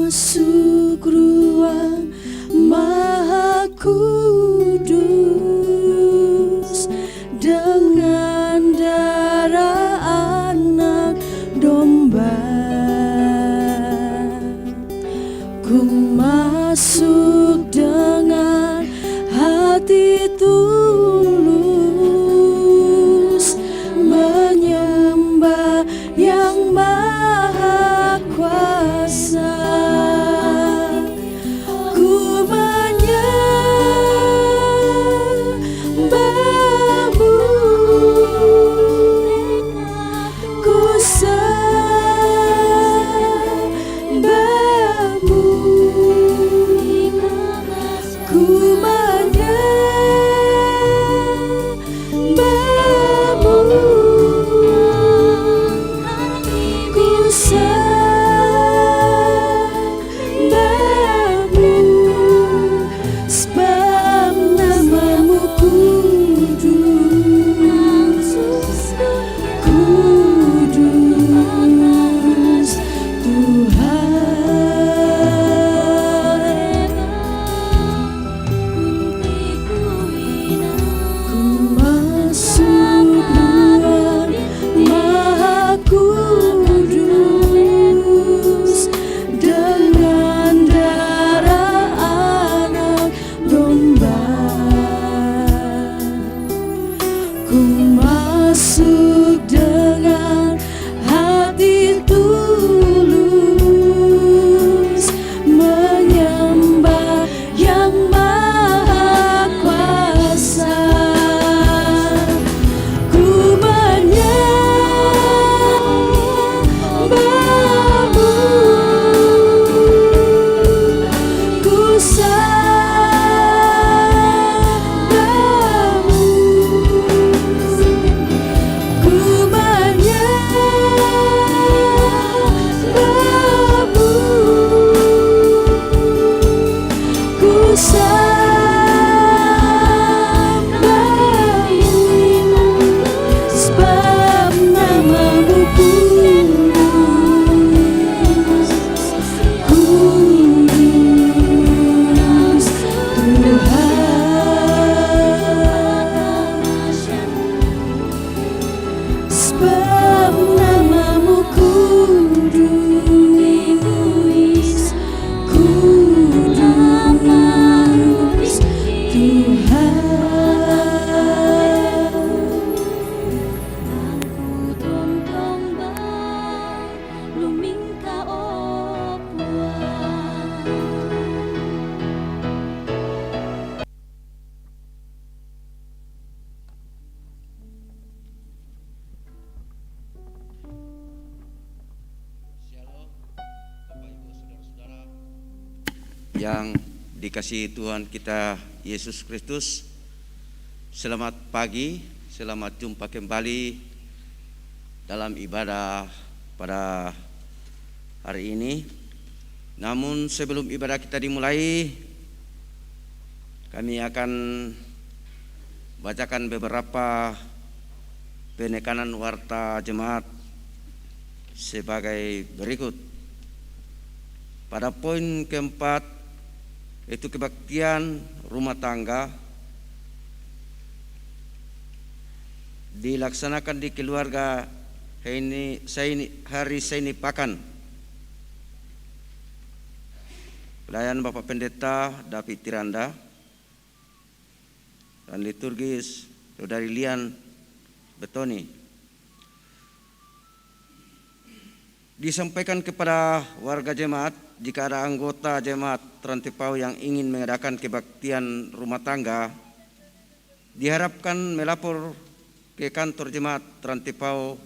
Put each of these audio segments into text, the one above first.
masuk ruang Maha Kudus dengan darah anak domba. Ku masuk dengan hati tulus menyembah yang Maha Kuasa. Ku menyembahmu, ku sembahmu, ku menyembahmu, ku sembahmu, sebab namamu kudus, kudus Tuhan. Ku masuk ruang Maha Kudus dengan darah anak domba. Ku masuk dengan hati tulus menyembah yang Maha Kuasa. Ku menyembahmu, ku sembahmu, ku menyembahmu, ku sembahmu, sebab namamu kudus, kudus Tuhan. Sebab namamu kudus, kudus Tuhan. Shalom, Bapak Ibu Saudara-saudara yang dikasihi Tuhan kita Yesus Kristus. Selamat pagi, selamat jumpa kembali dalam ibadah pada hari ini. Namun sebelum ibadah kita dimulai, kami akan bacakan beberapa penekanan warta jemaat sebagai berikut. Pada poin keempat, yaitu kebaktian rumah tangga, dilaksanakan di keluarga hari Saini Pakan. Pelayan Bapak Pendeta David Tiranda dan liturgis Saudari Lian Betoni. Disampaikan kepada warga jemaat, jika ada anggota jemaat Trantipau yang ingin mengadakan kebaktian rumah tangga, diharapkan melapor ke kantor jemaat Trantipau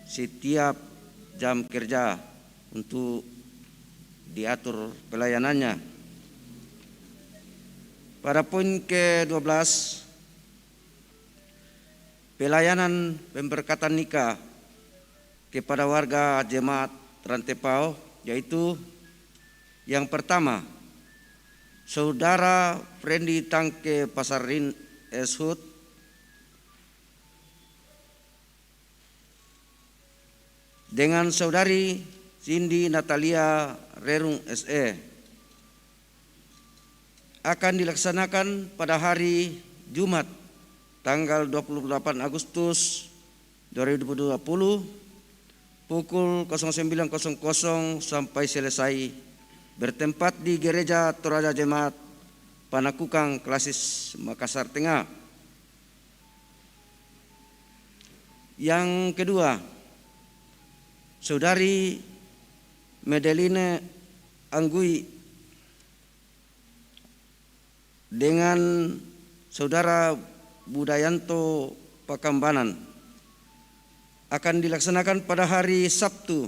setiap jam kerja untuk diatur pelayanannya. Pada poin ke-12, pelayanan pemberkatan nikah kepada warga jemaat Trantipau, yaitu yang pertama, Saudara Frendi Tangke Pasarin Eshut dengan Saudari Cindy Natalia Rerung SE akan dilaksanakan pada hari Jumat tanggal 28 Agustus 2020 pukul 09.00 sampai selesai, bertempat di Gereja Toraja Jemaat Panakukang Klasis Makassar Tengah. Yang kedua, Saudari Medeline Anggui dengan Saudara Budayanto Pakambanan akan dilaksanakan pada hari Sabtu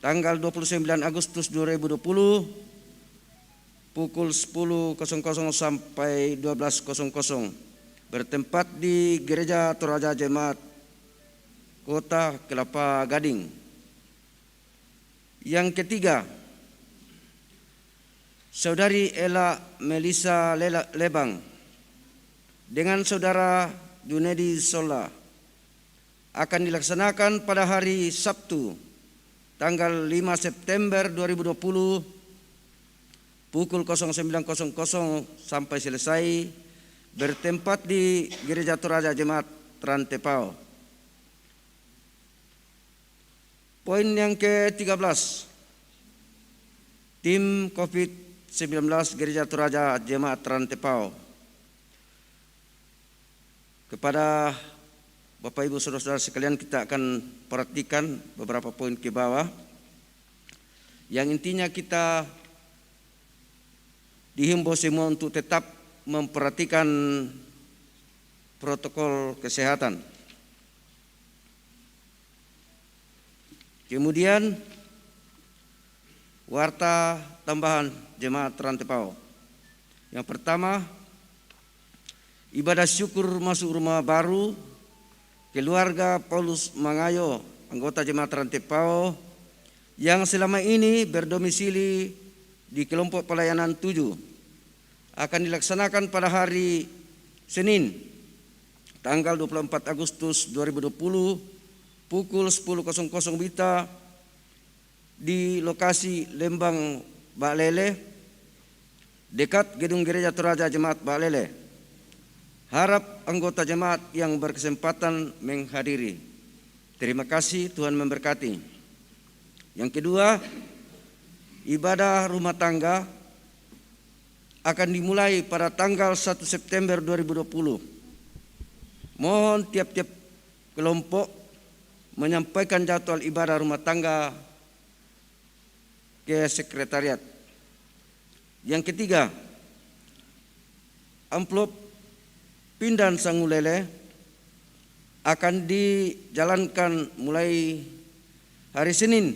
tanggal 29 Agustus 2020 pukul 10.00 sampai 12.00, bertempat di Gereja Toraja Jemaat Kota Kelapa Gading. Yang ketiga, Saudari Ella Melisa Lebang dengan Saudara Junedi Sola akan dilaksanakan pada hari Sabtu tanggal 5 September 2020 pukul 09.00 sampai selesai, bertempat di Gereja Toraja Jemaat Trantepao. Poin yang ke-13, tim COVID-19 Gereja Toraja Jemaat Trantepao. Kepada Bapak Ibu Saudara-saudara sekalian, kita akan perhatikan beberapa poin ke bawah yang intinya kita dihimbau semua untuk tetap memperhatikan protokol kesehatan. Kemudian warta tambahan Jemaat Trantepao. Yang pertama, ibadah syukur masuk rumah baru keluarga Paulus Mangayo, anggota Jemaat Trantepao yang selama ini berdomisili di kelompok pelayanan 7, akan dilaksanakan pada hari Senin tanggal 24 Agustus 2020 pukul 10.00 WITA di lokasi Lembang Baklele dekat gedung Gereja Toraja Jemaat Baklele. Harap anggota jemaat yang berkesempatan menghadiri. Terima kasih, Tuhan memberkati. Yang kedua, ibadah rumah tangga akan dimulai pada tanggal 1 September 2020. Mohon tiap-tiap kelompok menyampaikan jadwal ibadah rumah tangga ke sekretariat. Yang ketiga, amplop Pindan Sangulele akan dijalankan mulai hari Senin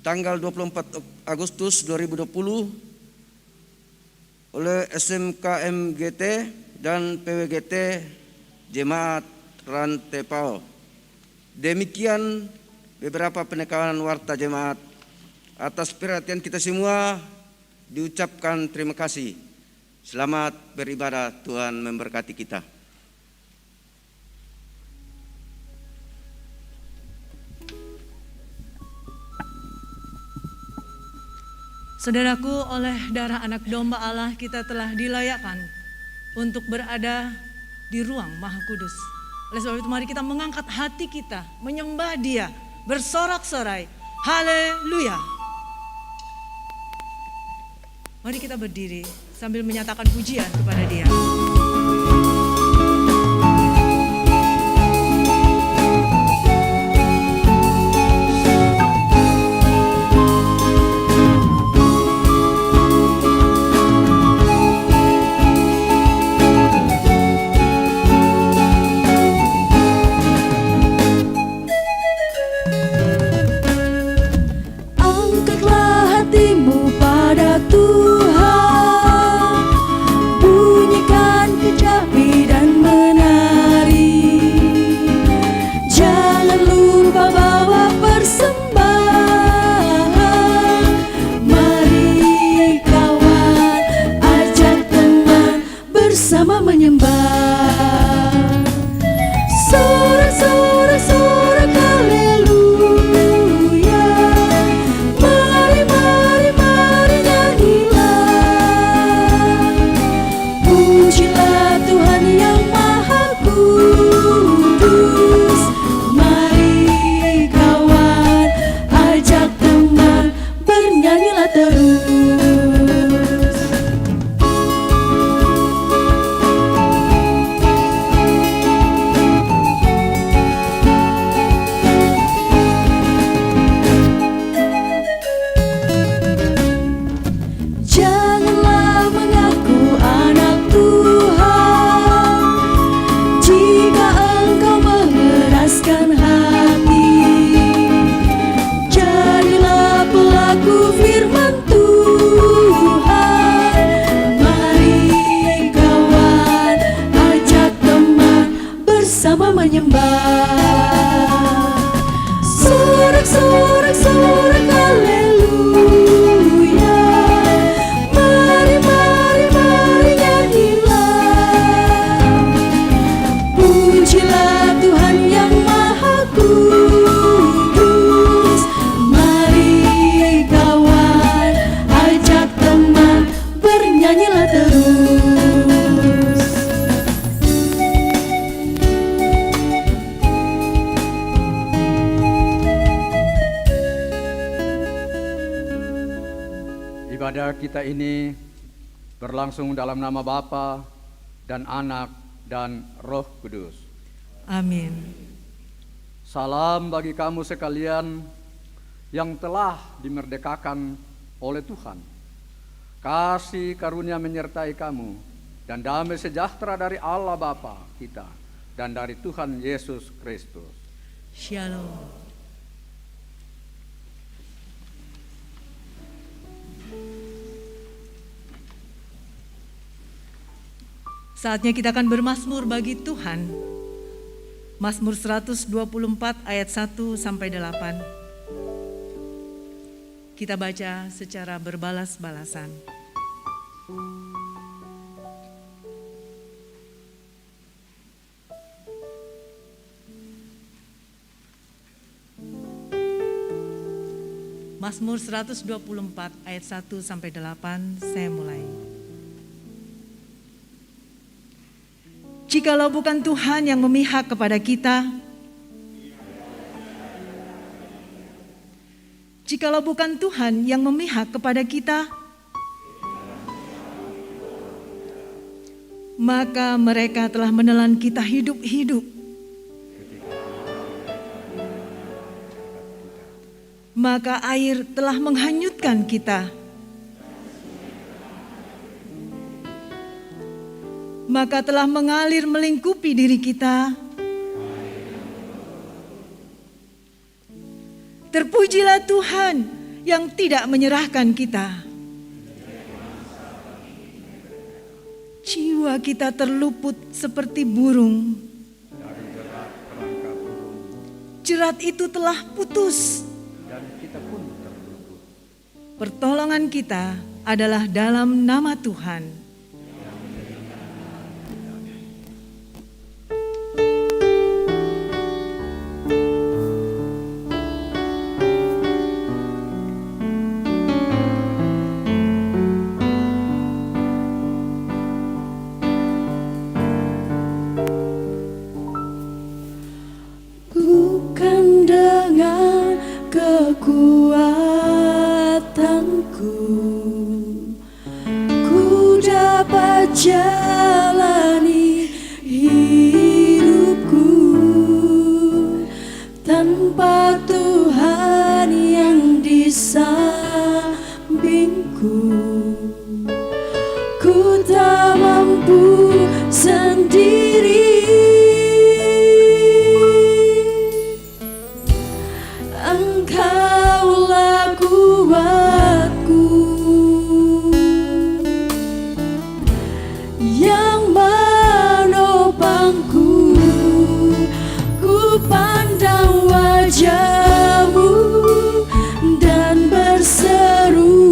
tanggal 24 Agustus 2020 oleh SMKMGT dan PWGT Jemaat Trantepao. Demikian beberapa penekanan warta jemaat. Atas perhatian kita semua diucapkan terima kasih. Selamat beribadah, Tuhan memberkati kita. Saudaraku, oleh darah anak domba Allah kita telah dilayakkan untuk berada di ruang Maha Kudus. Oleh sebab itu mari kita mengangkat hati kita, menyembah Dia, bersorak-sorai. Haleluya. Mari kita berdiri sambil menyatakan pujian kepada Dia. Angkatlah hatimu pada Tuhan, bunyikan Sorak-sorak haleluya. Mari, mari, mari nyanyilah. Pujilah Tuhan yang Maha Kudus. Mari kawan, ajak teman, bernyanyilah terus. Ibadah kita ini berlangsung dalam nama Bapa dan Anak dan Roh Kudus. Amin. Salam bagi kamu sekalian yang telah dimerdekakan oleh Tuhan. Kasih karunia menyertai kamu dan damai sejahtera dari Allah Bapa kita dan dari Tuhan Yesus Kristus. Shalom. Saatnya kita akan bermazmur bagi Tuhan. Mazmur 124 ayat 1 sampai 8. Kita baca secara berbalas-balasan. Mazmur 124 ayat 1 sampai 8, saya mulai. Jikalau bukan Tuhan yang memihak kepada kita, jikalau bukan Tuhan yang memihak kepada kita, maka mereka telah menelan kita hidup-hidup. Maka air telah menghanyutkan kita. Maka telah mengalir melingkupi diri kita. Terpujilah Tuhan yang tidak menyerahkan kita. Jiwa kita terluput seperti burung. Jerat itu telah putus. Dan kita pun terluput. Pertolongan kita adalah dalam nama Tuhan. Bukan dengan kekuatanku ku dapat jalani hidupku, tanpa Tuhan yang di sampingku ku tak mampu sendiri. Engkaulah kuatku yang menopangku. Ku pandang wajah-Mu dan berseru,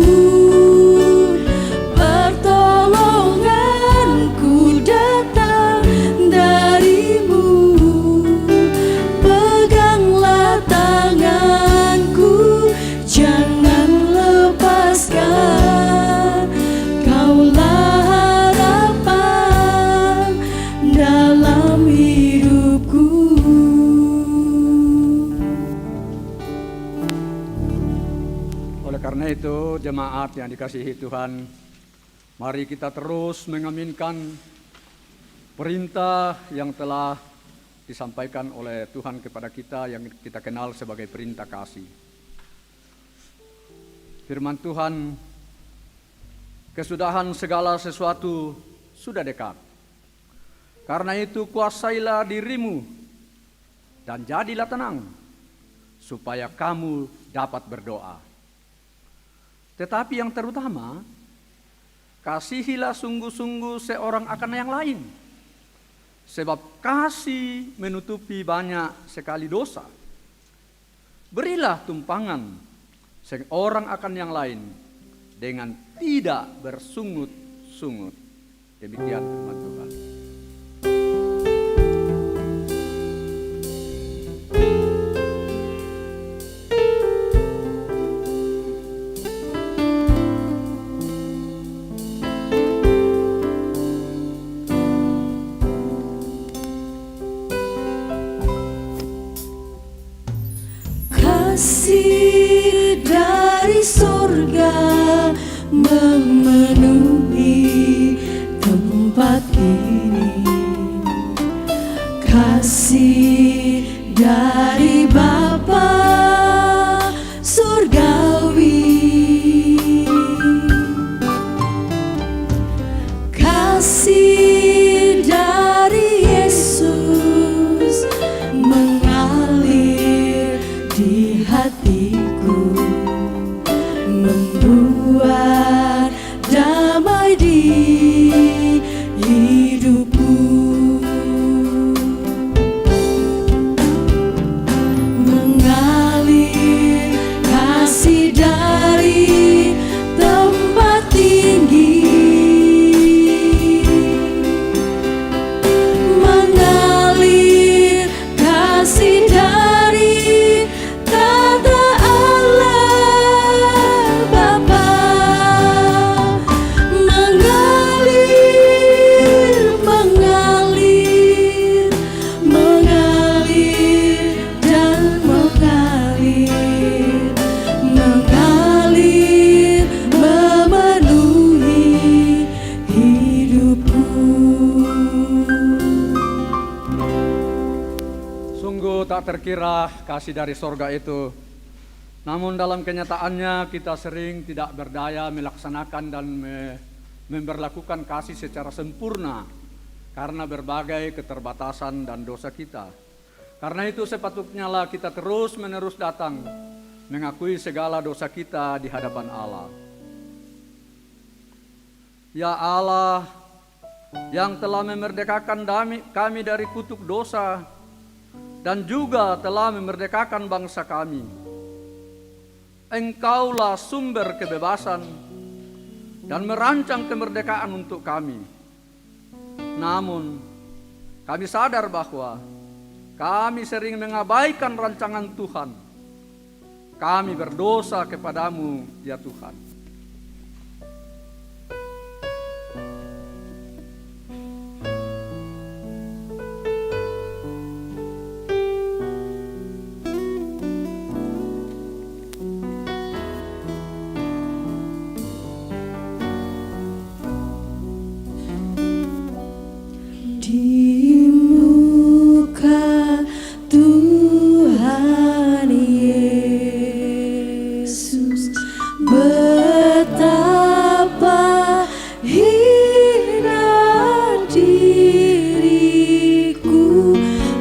pertolonganku datang dari-Mu. Peganglah tanganku, jangan lepaskan. Kaulah harapan dalam hidupku. Oleh karena itu, jemaat yang dikasihi Tuhan, mari kita terus mengaminkan perintah yang telah disampaikan oleh Tuhan kepada kita yang kita kenal sebagai perintah kasih. Firman Tuhan, kesudahan segala sesuatu sudah dekat. Karena itu kuasailah dirimu dan jadilah tenang, supaya kamu dapat berdoa. Tetapi yang terutama, kasihilah sungguh-sungguh seorang akan yang lain, sebab kasih menutupi banyak sekali dosa. Berilah tumpangan seorang akan yang lain dengan tidak bersungut-sungut. Demikian firman Tuhan. Kasih dari sorga memenuhi tempat ini. Kasih dari Bapa surgawi. Kasih dari Yesus mengalir di hatiku, membuat damai di hidupku. Mengalir kasih dari tempat tinggi, mengalir kasih dari tata Allah Bapa, mengalir, mengalir, mengalir dan mengalir, mengalir memenuhi hidupku. Sungguh tak terkira kasih dari sorga itu. Namun dalam kenyataannya kita sering tidak berdaya melaksanakan dan memberlakukan kasih secara sempurna karena berbagai keterbatasan dan dosa kita. Karena itu sepatutnya lah kita terus menerus datang mengakui segala dosa kita di hadapan Allah. Ya Allah yang telah memerdekakan kami dari kutuk dosa dan juga telah memerdekakan bangsa kami. Engkaulah sumber kebebasan dan merancang kemerdekaan untuk kami. Namun, kami sadar bahwa kami sering mengabaikan rancangan Tuhan. Kami berdosa kepadamu, ya Tuhan. Di muka Tuhan Yesus, betapa hina diriku,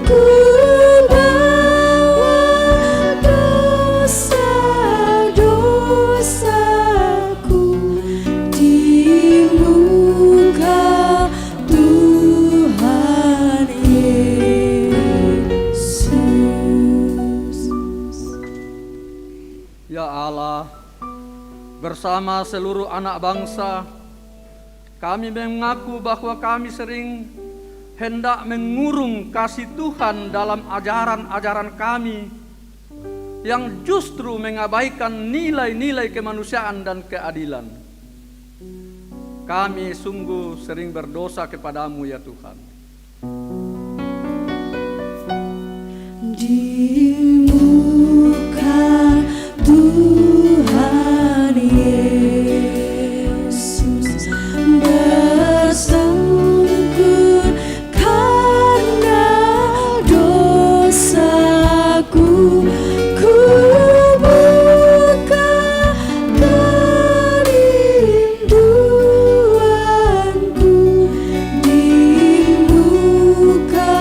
ku bawa dosa-dosaku di muka Tuhan Yesus. Ya Allah, bersama seluruh anak bangsa, kami mengaku bahwa kami sering hendak mengurung kasih Tuhan dalam ajaran-ajaran kami yang justru mengabaikan nilai-nilai kemanusiaan dan keadilan. Kami sungguh sering berdosa kepadamu, ya Tuhan. Di muka Tuhan Yesus bersungkur karena dosaku, ku buka kerinduanku di muka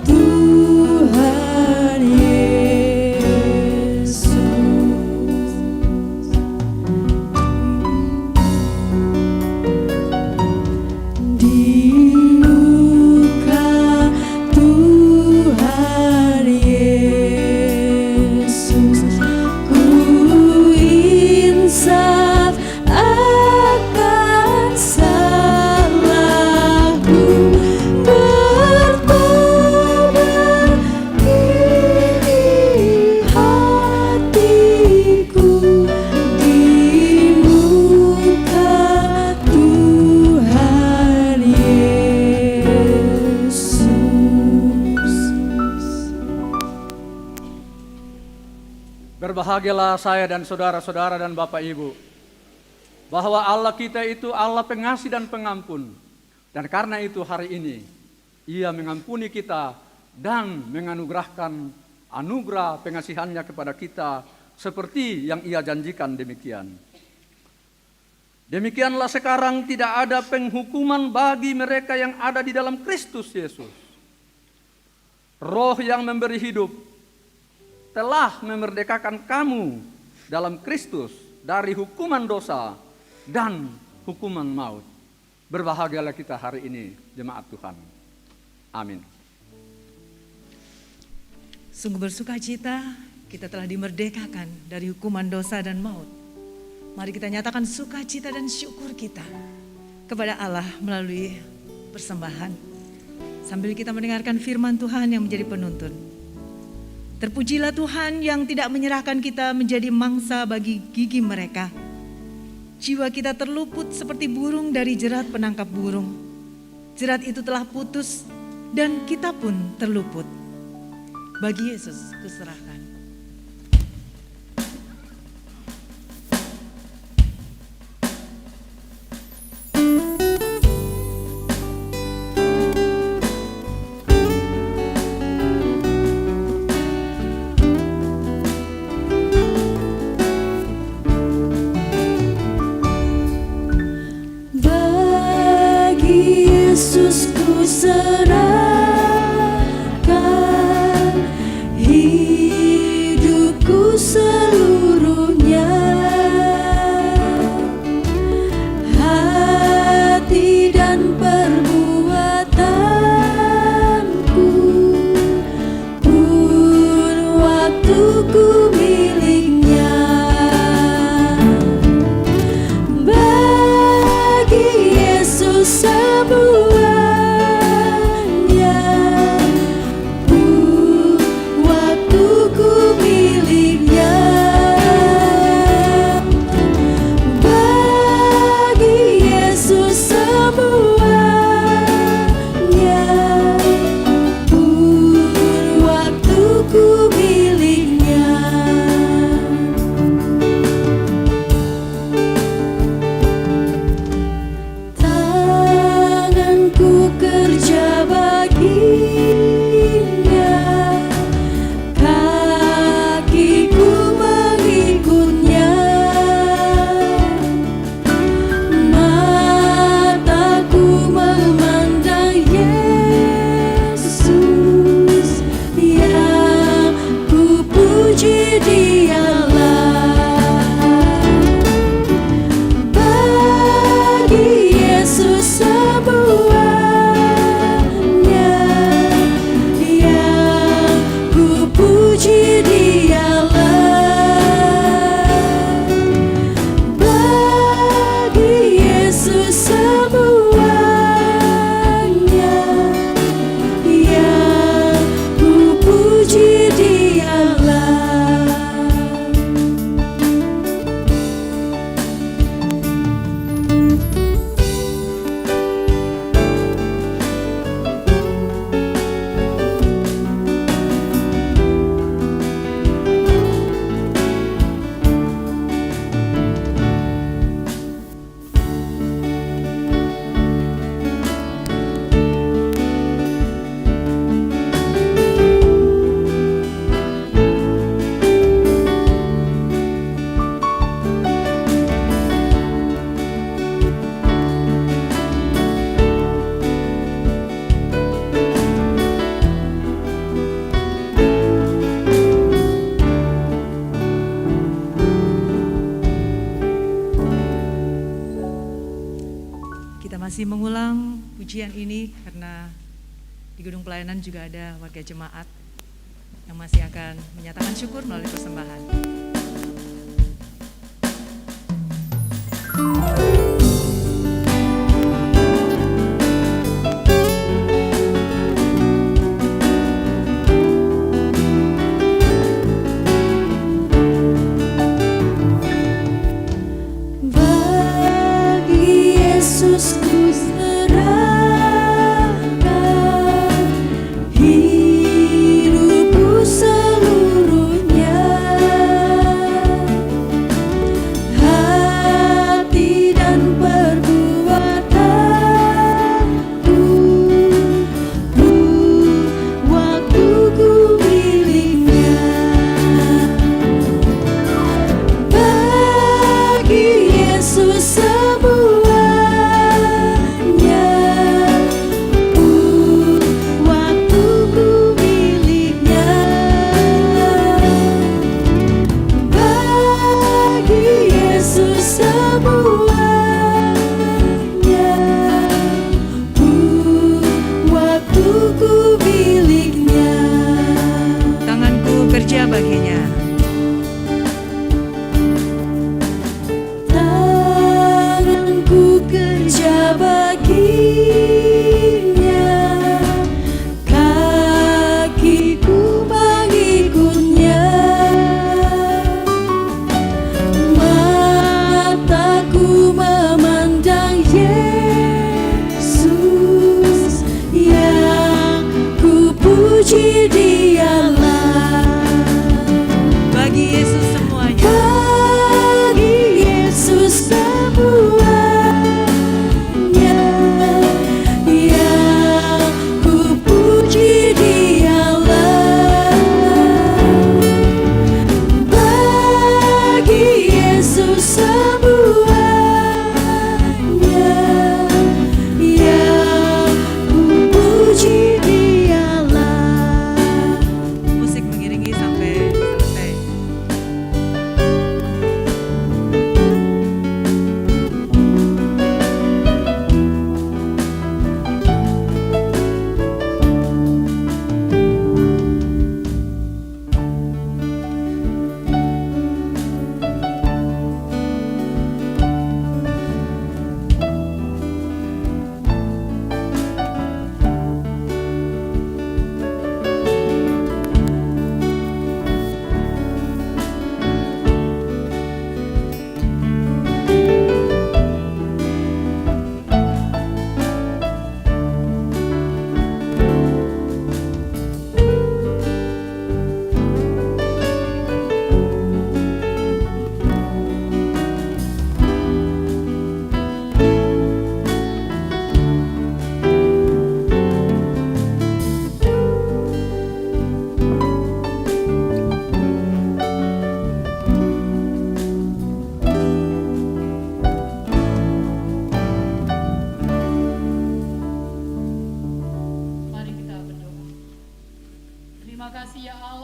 Tuhan Yesus. Berbahagialah saya dan saudara-saudara dan Bapak Ibu, bahwa Allah kita itu Allah pengasih dan pengampun. Dan karena itu hari ini, Ia mengampuni kita dan menganugerahkan anugerah pengasihannya kepada kita seperti yang Ia janjikan demikian. Demikianlah sekarang tidak ada penghukuman bagi mereka yang ada di dalam Kristus Yesus. Roh yang memberi hidup telah memerdekakan kamu dalam Kristus dari hukuman dosa dan hukuman maut. Berbahagialah kita hari ini, jemaat Tuhan. Amin. Sungguh bersukacita kita telah dimerdekakan dari hukuman dosa dan maut. Mari kita nyatakan sukacita dan syukur kita kepada Allah melalui persembahan. Sambil kita mendengarkan firman Tuhan yang menjadi penuntun. Terpujilah Tuhan yang tidak menyerahkan kita menjadi mangsa bagi gigi mereka. Jiwa kita terluput seperti burung dari jerat penangkap burung. Jerat itu telah putus dan kita pun terluput. Bagi Yesus kuserahkan. Yesus ku serahkan hidupku seluruhnya, hati dan perbuatanku pun waktuku miliknya. Bagi Yesus semuanya pun waktuku miliknya. Bagi Yesus semuanya pun waktuku miliknya. Tanganku kerja baginya, kakiku mengikutnya, mataku memandang Yesus, yang ku puji Dialah. Bagi Yesus semuanya, yang ku puji Dialah. Bagi Yesus semuanya, yang ku puji Dialah. Kita masih mengulang pujian ini karena di gedung pelayanan juga ada warga jemaat yang masih akan menyatakan syukur melalui persembahan. Bagi Yesus ku serahkan hidupku seluruhnya,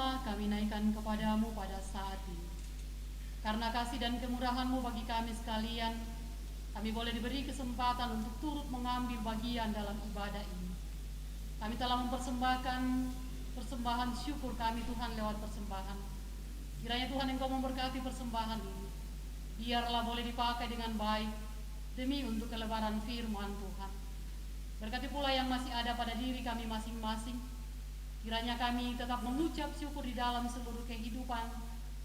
Allah, kami naikkan kepadamu pada saat ini. Karena kasih dan kemurahan-Mu bagi kami sekalian, kami boleh diberi kesempatan untuk turut mengambil bagian dalam ibadah ini. Kami telah mempersembahkan persembahan syukur kami Tuhan lewat persembahan. Kiranya Tuhan Engkau memberkati persembahan ini. Biarlah boleh dipakai dengan baik demi untuk kelebaran firman Tuhan. Berkati pula yang masih ada pada diri kami masing-masing. Kiranya kami tetap mengucap syukur di dalam seluruh kehidupan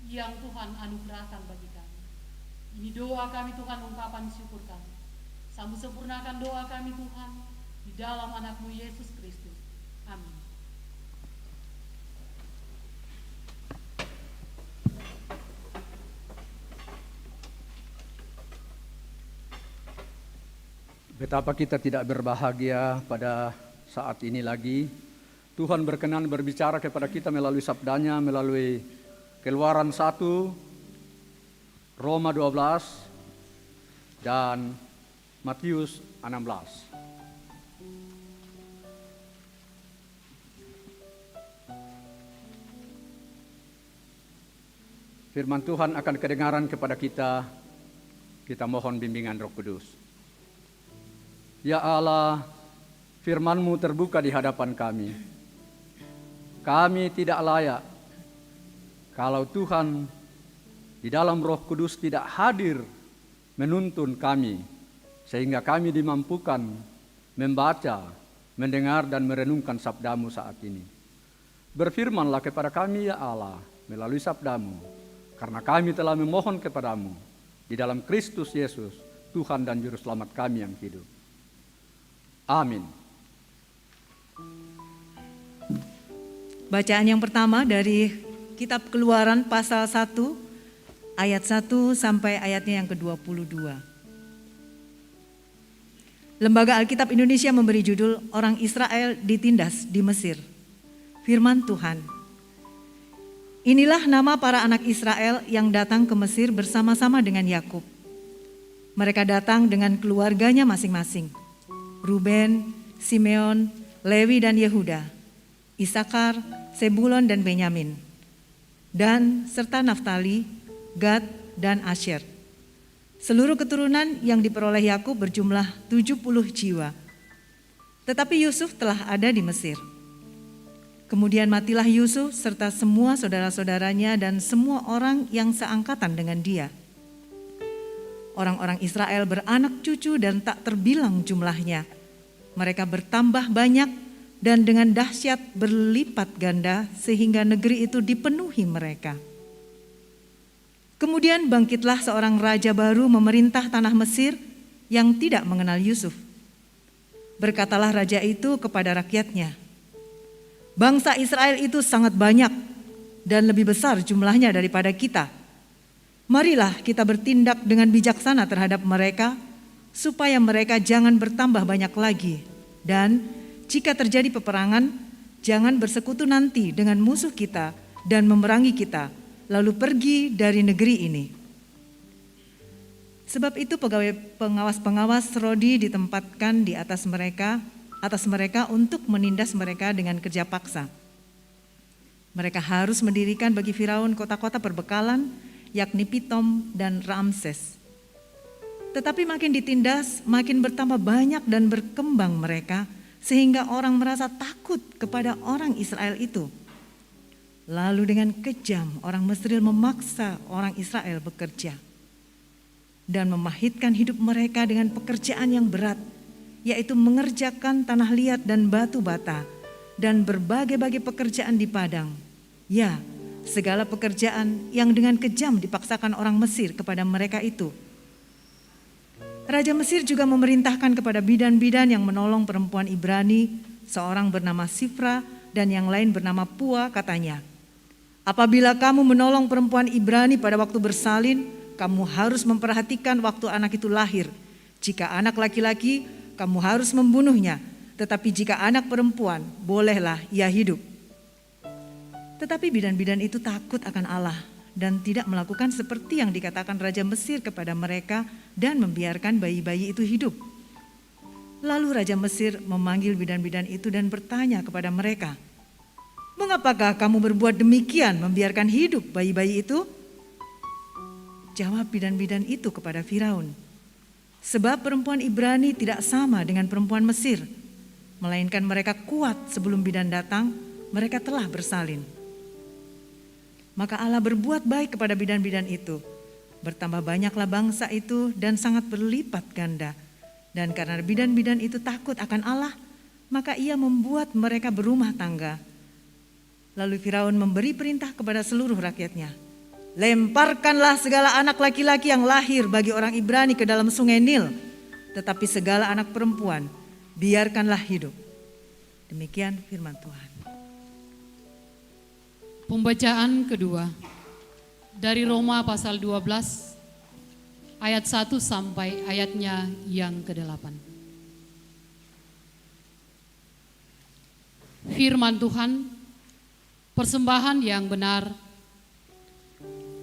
yang Tuhan anugerahkan bagi kami. Ini doa kami Tuhan, ungkapan syukur kami. Sambut sempurnakan doa kami Tuhan di dalam anak-Mu Yesus Kristus. Amin. Betapa kita tidak berbahagia pada saat ini lagi. Tuhan berkenan berbicara kepada kita melalui sabdanya, melalui Keluaran 1, Roma 12, dan Matius 16. Firman Tuhan akan kedengaran kepada kita, kita mohon bimbingan Roh Kudus. Ya Allah, firman-Mu terbuka di hadapan kami. Kami tidak layak kalau Tuhan di dalam Roh Kudus tidak hadir menuntun kami, sehingga kami dimampukan membaca, mendengar dan merenungkan sabda-Mu saat ini. Berfirmanlah kepada kami ya Allah melalui sabda-Mu, karena kami telah memohon kepada-Mu di dalam Kristus Yesus, Tuhan dan Juru Selamat kami yang hidup. Amin. Bacaan yang pertama dari Kitab Keluaran pasal 1 ayat 1 sampai ayatnya yang ke-22. Lembaga Alkitab Indonesia memberi judul Orang Israel Ditindas di Mesir. Firman Tuhan. Inilah nama para anak Israel yang datang ke Mesir bersama-sama dengan Yakub. Mereka datang dengan keluarganya masing-masing. Ruben, Simeon, Lewi dan Yehuda, Isakar, Sebulon dan Benyamin, dan serta Naftali, Gad dan Asyer. Seluruh keturunan yang diperoleh Yakub berjumlah 70 jiwa. Tetapi Yusuf telah ada di Mesir. Kemudian matilah Yusuf serta semua saudara-saudaranya dan semua orang yang seangkatan dengan dia. Orang-orang Israel beranak cucu dan tak terbilang jumlahnya. Mereka bertambah banyak dan dengan dahsyat berlipat ganda sehingga negeri itu dipenuhi mereka. Kemudian bangkitlah seorang raja baru memerintah tanah Mesir yang tidak mengenal Yusuf. Berkatalah raja itu kepada rakyatnya, bangsa Israel itu sangat banyak dan lebih besar jumlahnya daripada kita. Marilah kita bertindak dengan bijaksana terhadap mereka, supaya mereka jangan bertambah banyak lagi. Dan jika terjadi peperangan, jangan bersekutu nanti dengan musuh kita dan memerangi kita, lalu pergi dari negeri ini. Sebab itu pegawai pengawas-pengawas Rodi ditempatkan di atas mereka untuk menindas mereka dengan kerja paksa. Mereka harus mendirikan bagi Firaun kota-kota perbekalan, yakni Pitom dan Ramses. Tetapi makin ditindas, makin bertambah banyak dan berkembang mereka, sehingga orang merasa takut kepada orang Israel itu. Lalu dengan kejam orang Mesir memaksa orang Israel bekerja dan memahitkan hidup mereka dengan pekerjaan yang berat, yaitu mengerjakan tanah liat dan batu bata dan berbagai-bagai pekerjaan di padang. Ya, segala pekerjaan yang dengan kejam dipaksakan orang Mesir kepada mereka itu. Raja Mesir juga memerintahkan kepada bidan-bidan yang menolong perempuan Ibrani, seorang bernama Sifra dan yang lain bernama Pua, katanya, apabila kamu menolong perempuan Ibrani pada waktu bersalin, kamu harus memperhatikan waktu anak itu lahir. Jika anak laki-laki, kamu harus membunuhnya, tetapi jika anak perempuan, bolehlah ia hidup. Tetapi bidan-bidan itu takut akan Allah dan tidak melakukan seperti yang dikatakan Raja Mesir kepada mereka dan membiarkan bayi-bayi itu hidup. Lalu Raja Mesir memanggil bidan-bidan itu dan bertanya kepada mereka, Mengapakah kamu berbuat demikian, membiarkan hidup bayi-bayi itu? Jawab bidan-bidan itu kepada Firaun, sebab perempuan Ibrani tidak sama dengan perempuan Mesir, melainkan mereka kuat sebelum bidan datang, mereka telah bersalin. Maka Allah berbuat baik kepada bidan-bidan itu. Bertambah banyaklah bangsa itu dan sangat berlipat ganda. Dan karena bidan-bidan itu takut akan Allah, maka ia membuat mereka berumah tangga. Lalu Firaun memberi perintah kepada seluruh rakyatnya, lemparkanlah segala anak laki-laki yang lahir bagi orang Ibrani ke dalam sungai Nil, tetapi segala anak perempuan biarkanlah hidup. Demikian firman Tuhan. Pembacaan kedua dari Roma pasal 12 ayat 1 sampai ayatnya yang ke-8. Firman Tuhan, persembahan yang benar.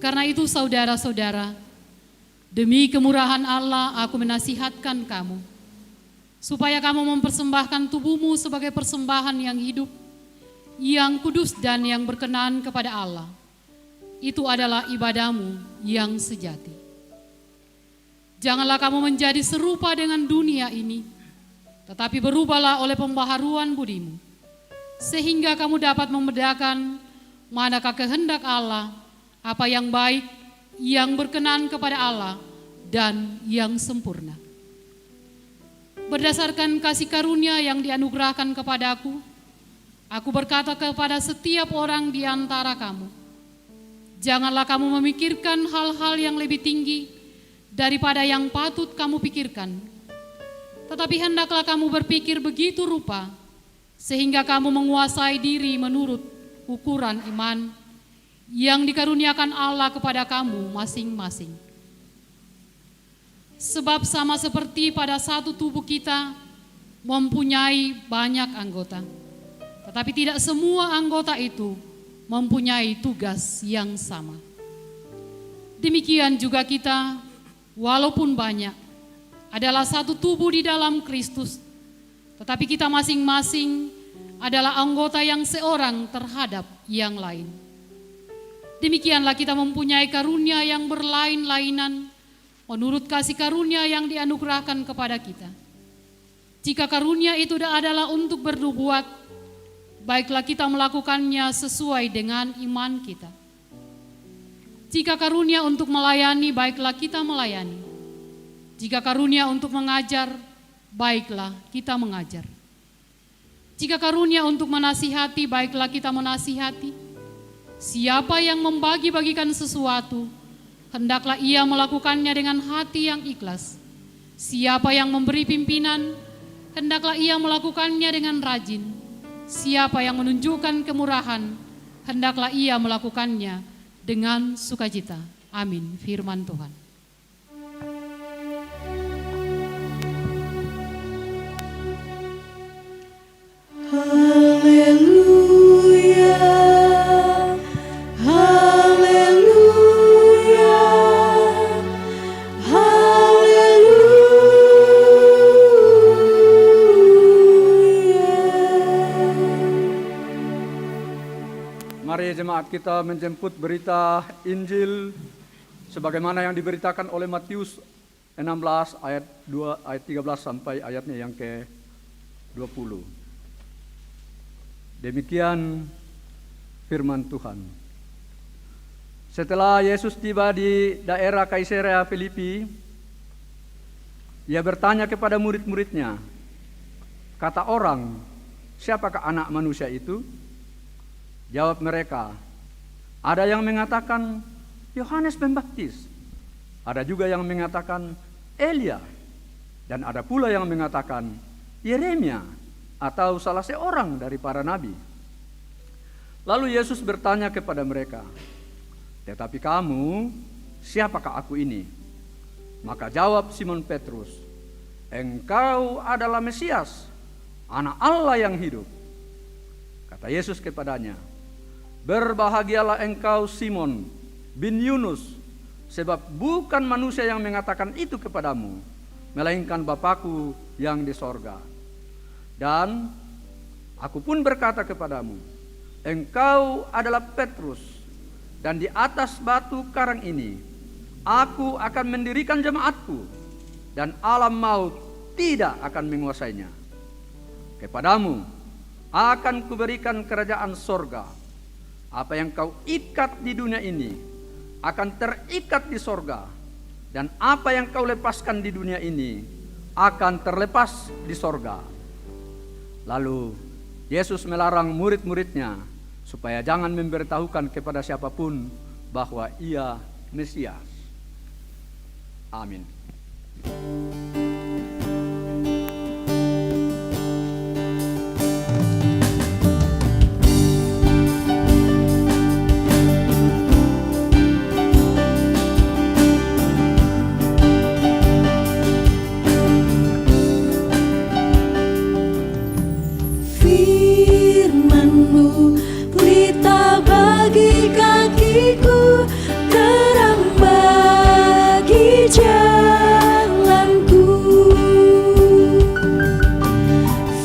Karena itu saudara-saudara, demi kemurahan Allah aku menasihatkan kamu, supaya kamu mempersembahkan tubuhmu sebagai persembahan yang hidup, yang kudus dan yang berkenan kepada Allah. Itu adalah ibadahmu yang sejati. Janganlah kamu menjadi serupa dengan dunia ini, tetapi berubahlah oleh pembaharuan budimu, sehingga kamu dapat membedakan manakah kehendak Allah, apa yang baik, yang berkenan kepada Allah, dan yang sempurna. Berdasarkan kasih karunia yang dianugerahkan kepadaku, aku berkata kepada setiap orang di antara kamu, janganlah kamu memikirkan hal-hal yang lebih tinggi daripada yang patut kamu pikirkan, tetapi hendaklah kamu berpikir begitu rupa, sehingga kamu menguasai diri menurut ukuran iman yang dikaruniakan Allah kepada kamu masing-masing. Sebab sama seperti pada satu tubuh kita mempunyai banyak anggota, tetapi tidak semua anggota itu mempunyai tugas yang sama. Demikian juga kita, walaupun banyak, adalah satu tubuh di dalam Kristus, tetapi kita masing-masing adalah anggota yang seorang terhadap yang lain. Demikianlah kita mempunyai karunia yang berlain-lainan menurut kasih karunia yang dianugerahkan kepada kita. Jika karunia itu adalah untuk bernubuat, baiklah kita melakukannya sesuai dengan iman kita. Jika karunia untuk melayani, baiklah kita melayani. Jika karunia untuk mengajar, baiklah kita mengajar. Jika karunia untuk menasihati, baiklah kita menasihati. Siapa yang membagi-bagikan sesuatu, hendaklah ia melakukannya dengan hati yang ikhlas. Siapa yang memberi pimpinan, hendaklah ia melakukannya dengan rajin. Siapa yang menunjukkan kemurahan, hendaklah ia melakukannya dengan sukacita. Amin. Firman Tuhan. Haleluya, haleluya, haleluya. Mari jemaat kita menjemput berita Injil sebagaimana yang diberitakan oleh Matius 16 ayat 13 sampai ayatnya yang ke-20. Demikian firman Tuhan. Setelah Yesus tiba di daerah Kaisarea Filipi, ia bertanya kepada murid-muridnya, kata orang, siapakah anak manusia itu? Jawab mereka, ada yang mengatakan Yohanes Pembaptis, ada juga yang mengatakan Elia, dan ada pula yang mengatakan Yeremia atau salah seorang dari para nabi. Lalu Yesus bertanya kepada mereka, tetapi kamu, siapakah aku ini? Maka jawab Simon Petrus, engkau adalah Mesias, anak Allah yang hidup. Kata Yesus kepadanya, berbahagialah engkau Simon bin Yunus, sebab bukan manusia yang mengatakan itu kepadamu, melainkan Bapa-Ku yang di sorga. Dan aku pun berkata kepadamu, engkau adalah Petrus, dan di atas batu karang ini aku akan mendirikan jemaatku, dan alam maut tidak akan menguasainya. Kepadamu akan kuberikan kerajaan sorga. Apa yang kau ikat di dunia ini akan terikat di sorga, dan apa yang kau lepaskan di dunia ini akan terlepas di sorga. Lalu Yesus melarang murid-muridnya supaya jangan memberitahukan kepada siapapun bahwa ia Mesias. Amin. Firman-Mu pelita bagi kakiku, terang bagi jalanku.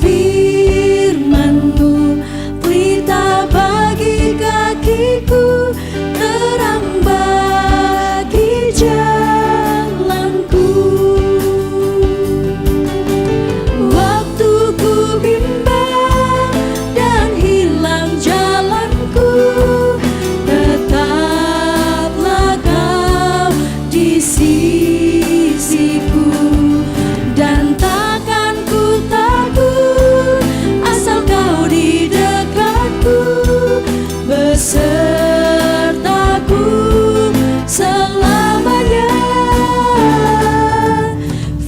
Firman-Mu pelita bagi kakiku, terang bagi jalanku. Waktu ku bimbang dan hilang jalanku, tetaplah Kau di sisiku, dan takkan ku takut asal Kau di dekatku, besertaku selamanya.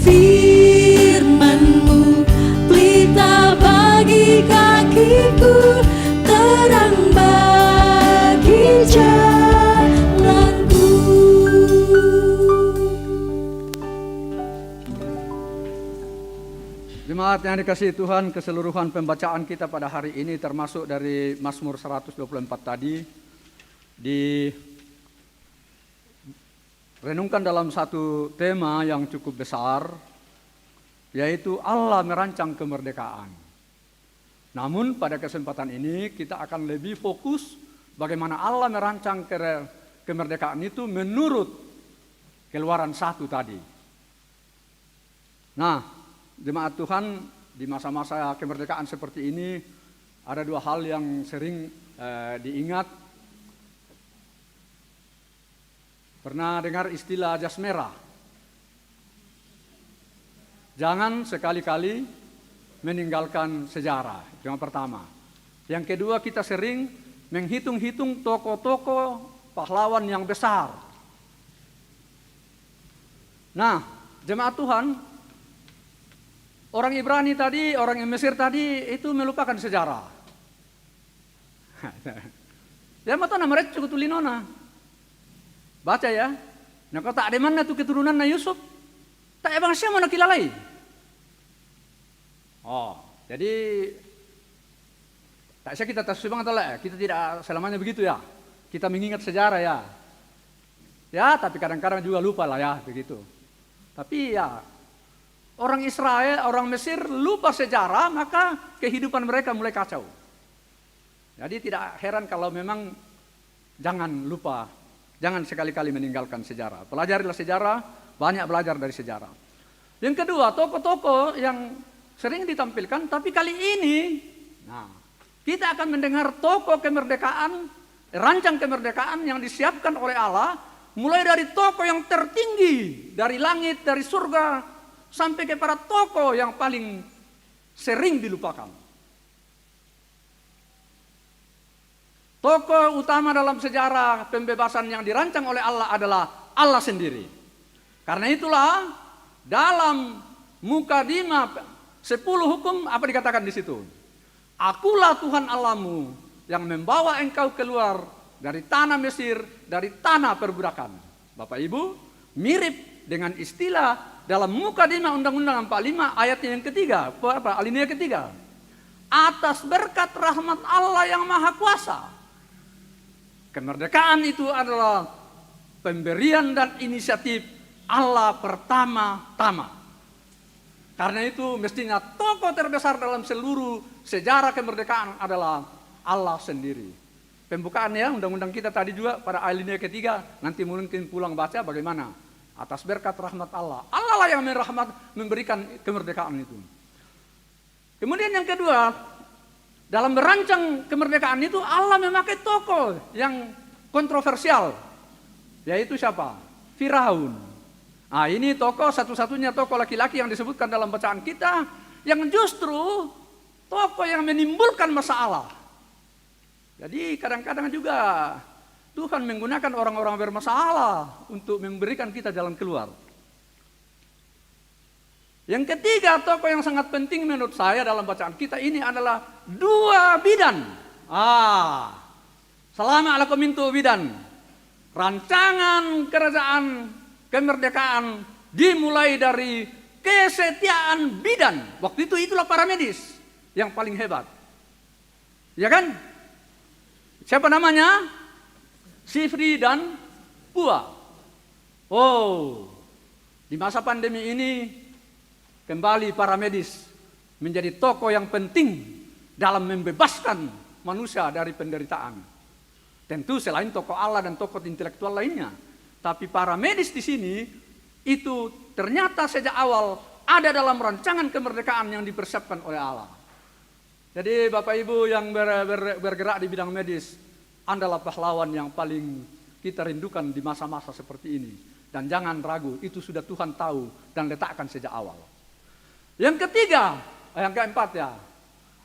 Firman-Mu pelita bagi kakiku, terang bagi jalanku. Jemaat yang dikasihi Tuhan, keseluruhan pembacaan kita pada hari ini termasuk dari Mazmur 124 tadi direnungkan dalam satu tema yang cukup besar, yaitu Allah merancang kemerdekaan. Namun pada kesempatan ini kita akan lebih fokus bagaimana Allah merancang kemerdekaan itu menurut Keluaran 1 tadi. Nah, jemaat Tuhan, di masa-masa kemerdekaan seperti ini ada dua hal yang sering diingat. Pernah dengar istilah jas merah? Jangan sekali-kali meninggalkan sejarah. Itu yang pertama. Yang kedua, kita sering menghitung-hitung tokoh-tokoh pahlawan yang besar. Nah, jemaat Tuhan, orang Ibrani tadi, orang Mesir tadi itu melupakan sejarah. Ya mata na mereka cukup tulinona. Baca ya. Nah kau tak ada mana tu keturunan na Yusuf. Tak ebang siapa nak kilalai. Oh, jadi tak saya kita tasbih banget lah. Kita tidak selamanya begitu ya. Kita mengingat sejarah ya. Ya, tapi kadang-kadang juga lupa lah ya begitu. Tapi ya, orang Israel, orang Mesir lupa sejarah, maka kehidupan mereka mulai kacau. Jadi tidak heran kalau memang jangan lupa, jangan sekali-kali meninggalkan sejarah. Pelajarilah sejarah, banyak belajar dari sejarah. Yang kedua, tokoh-tokoh yang sering ditampilkan, tapi kali ini, nah, kita akan mendengar tokoh kemerdekaan, rancang kemerdekaan yang disiapkan oleh Allah, mulai dari tokoh yang tertinggi, dari langit, dari surga, sampai kepada tokoh yang paling sering dilupakan. Tokoh utama dalam sejarah pembebasan yang dirancang oleh Allah adalah Allah sendiri. Karena itulah dalam Mukadimah 10 hukum apa dikatakan di situ? Akulah Tuhan Allahmu yang membawa engkau keluar dari tanah Mesir, dari tanah perbudakan. Bapak Ibu, mirip dengan istilah dalam Mukadimah Undang-Undang 45 ayat yang ketiga, alinea ketiga. Atas berkat rahmat Allah yang Maha Kuasa. Kemerdekaan itu adalah pemberian dan inisiatif Allah pertama-tama. Karena itu mestinya tokoh terbesar dalam seluruh sejarah kemerdekaan adalah Allah sendiri. Pembukaan ya, undang-undang kita tadi juga pada alinea ketiga, nanti mungkin pulang baca bagaimana. Atas berkat rahmat Allah. Allah lah yang memberikan kemerdekaan itu. Kemudian yang kedua, dalam merancang kemerdekaan itu Allah memakai tokoh yang kontroversial. Yaitu siapa? Firaun. Nah, ini tokoh satu-satunya tokoh laki-laki yang disebutkan dalam bacaan kita, yang justru tokoh yang menimbulkan masalah. Jadi kadang-kadang juga Tuhan menggunakan orang-orang bermasalah untuk memberikan kita jalan keluar. Yang ketiga, tokoh yang sangat penting menurut saya dalam bacaan kita ini adalah dua bidan. Selama ala komintu bidan. Rancangan kerajaan kemerdekaan dimulai dari kesetiaan bidan. Waktu itu itulah para medis yang paling hebat. Ya kan? Siapa namanya? Sifri dan Pua. Di masa pandemi ini kembali para medis menjadi tokoh yang penting dalam membebaskan manusia dari penderitaan. Tentu selain tokoh Allah dan tokoh intelektual lainnya, tapi para medis di sini itu ternyata sejak awal ada dalam rancangan kemerdekaan yang dipersiapkan oleh Allah. Jadi Bapak Ibu yang bergerak di bidang medis, Adalah pahlawan yang paling kita rindukan di masa-masa seperti ini. Dan jangan ragu, itu sudah Tuhan tahu dan letakkan sejak awal. Yang ketiga, yang keempat ya,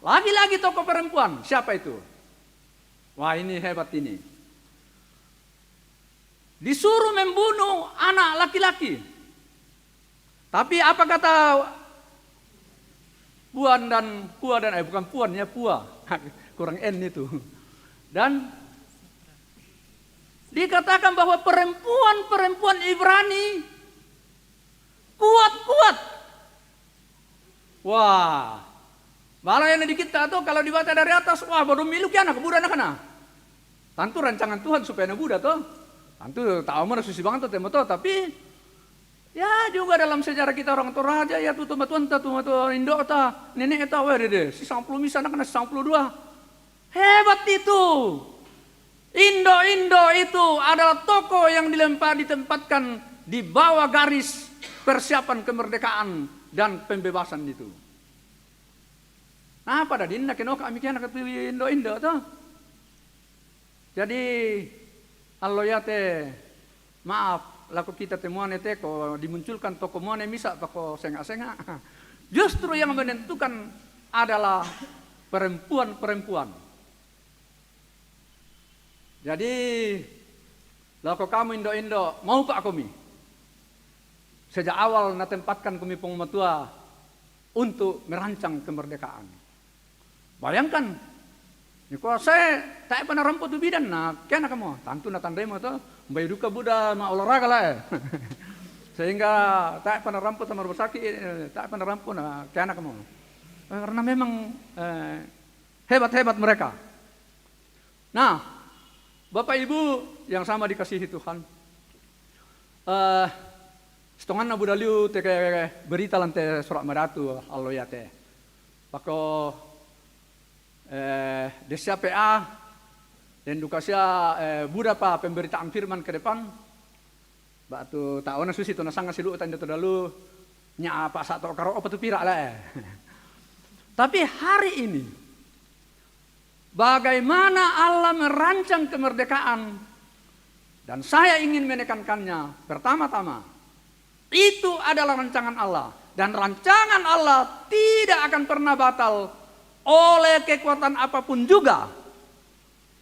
lagi-lagi tokoh perempuan. Siapa itu? Wah, ini hebat ini. Disuruh membunuh anak laki-laki. Tapi apa kata Puan dan bukan Puan ya, Pua. Kurang N itu. Dan dikatakan bahwa perempuan Ibrani kuat-kuat. Wah, malah yang di kita tuh kalau dibaca dari atas, wah baru miliki anak, budak anak. Tentu rancangan Tuhan supaya anak budak tuh. Tentu tahu mana susi banget tuh temo tuh, tapi ya juga dalam sejarah kita orang tua raja ya tuh tuan Indo ta nenek ta weh deh, si 90 misalnya kena 92. Hebat itu. Indo itu adalah tokoh yang ditempatkan di bawah garis persiapan kemerdekaan dan pembebasan itu. Nah, pada dinna keno kami kiana ke Indo tuh. Jadi alloyate maaf laku kita temuan teko dimunculkan tokoh mana misa tokoh senga-senga. Justru yang menentukan adalah perempuan-perempuan. Jadi laku kamu Indo mau pak kami. Sejak awal natempatkan kami pengmatua untuk merancang kemerdekaan. Bayangkan, kalau saya tak pernah ramput tu bidan nak, kena kamu, tentu nak tandai mo tu, bayi duka Buddha ma olahraga lah. Sehingga tak pernah ramput sama rumah sakit, tak pernah ramput nak, kena kamu. Karena memang hebat-hebat mereka. Nah, Bapak Ibu yang sama dikasihi Tuhan, setongan na budaliu te berita lante surat meratu alloyate. Pako desia PA dan dukasia Buddha pa pemberitaan firman ke depan. Batu taona susi to nasanga silu tanda to dalu nya apa sato karo apa tu pira lah. Tapi hari ini bagaimana Allah merancang kemerdekaan dan saya ingin menekankannya. Pertama-tama, itu adalah rancangan Allah dan rancangan Allah tidak akan pernah batal oleh kekuatan apapun juga,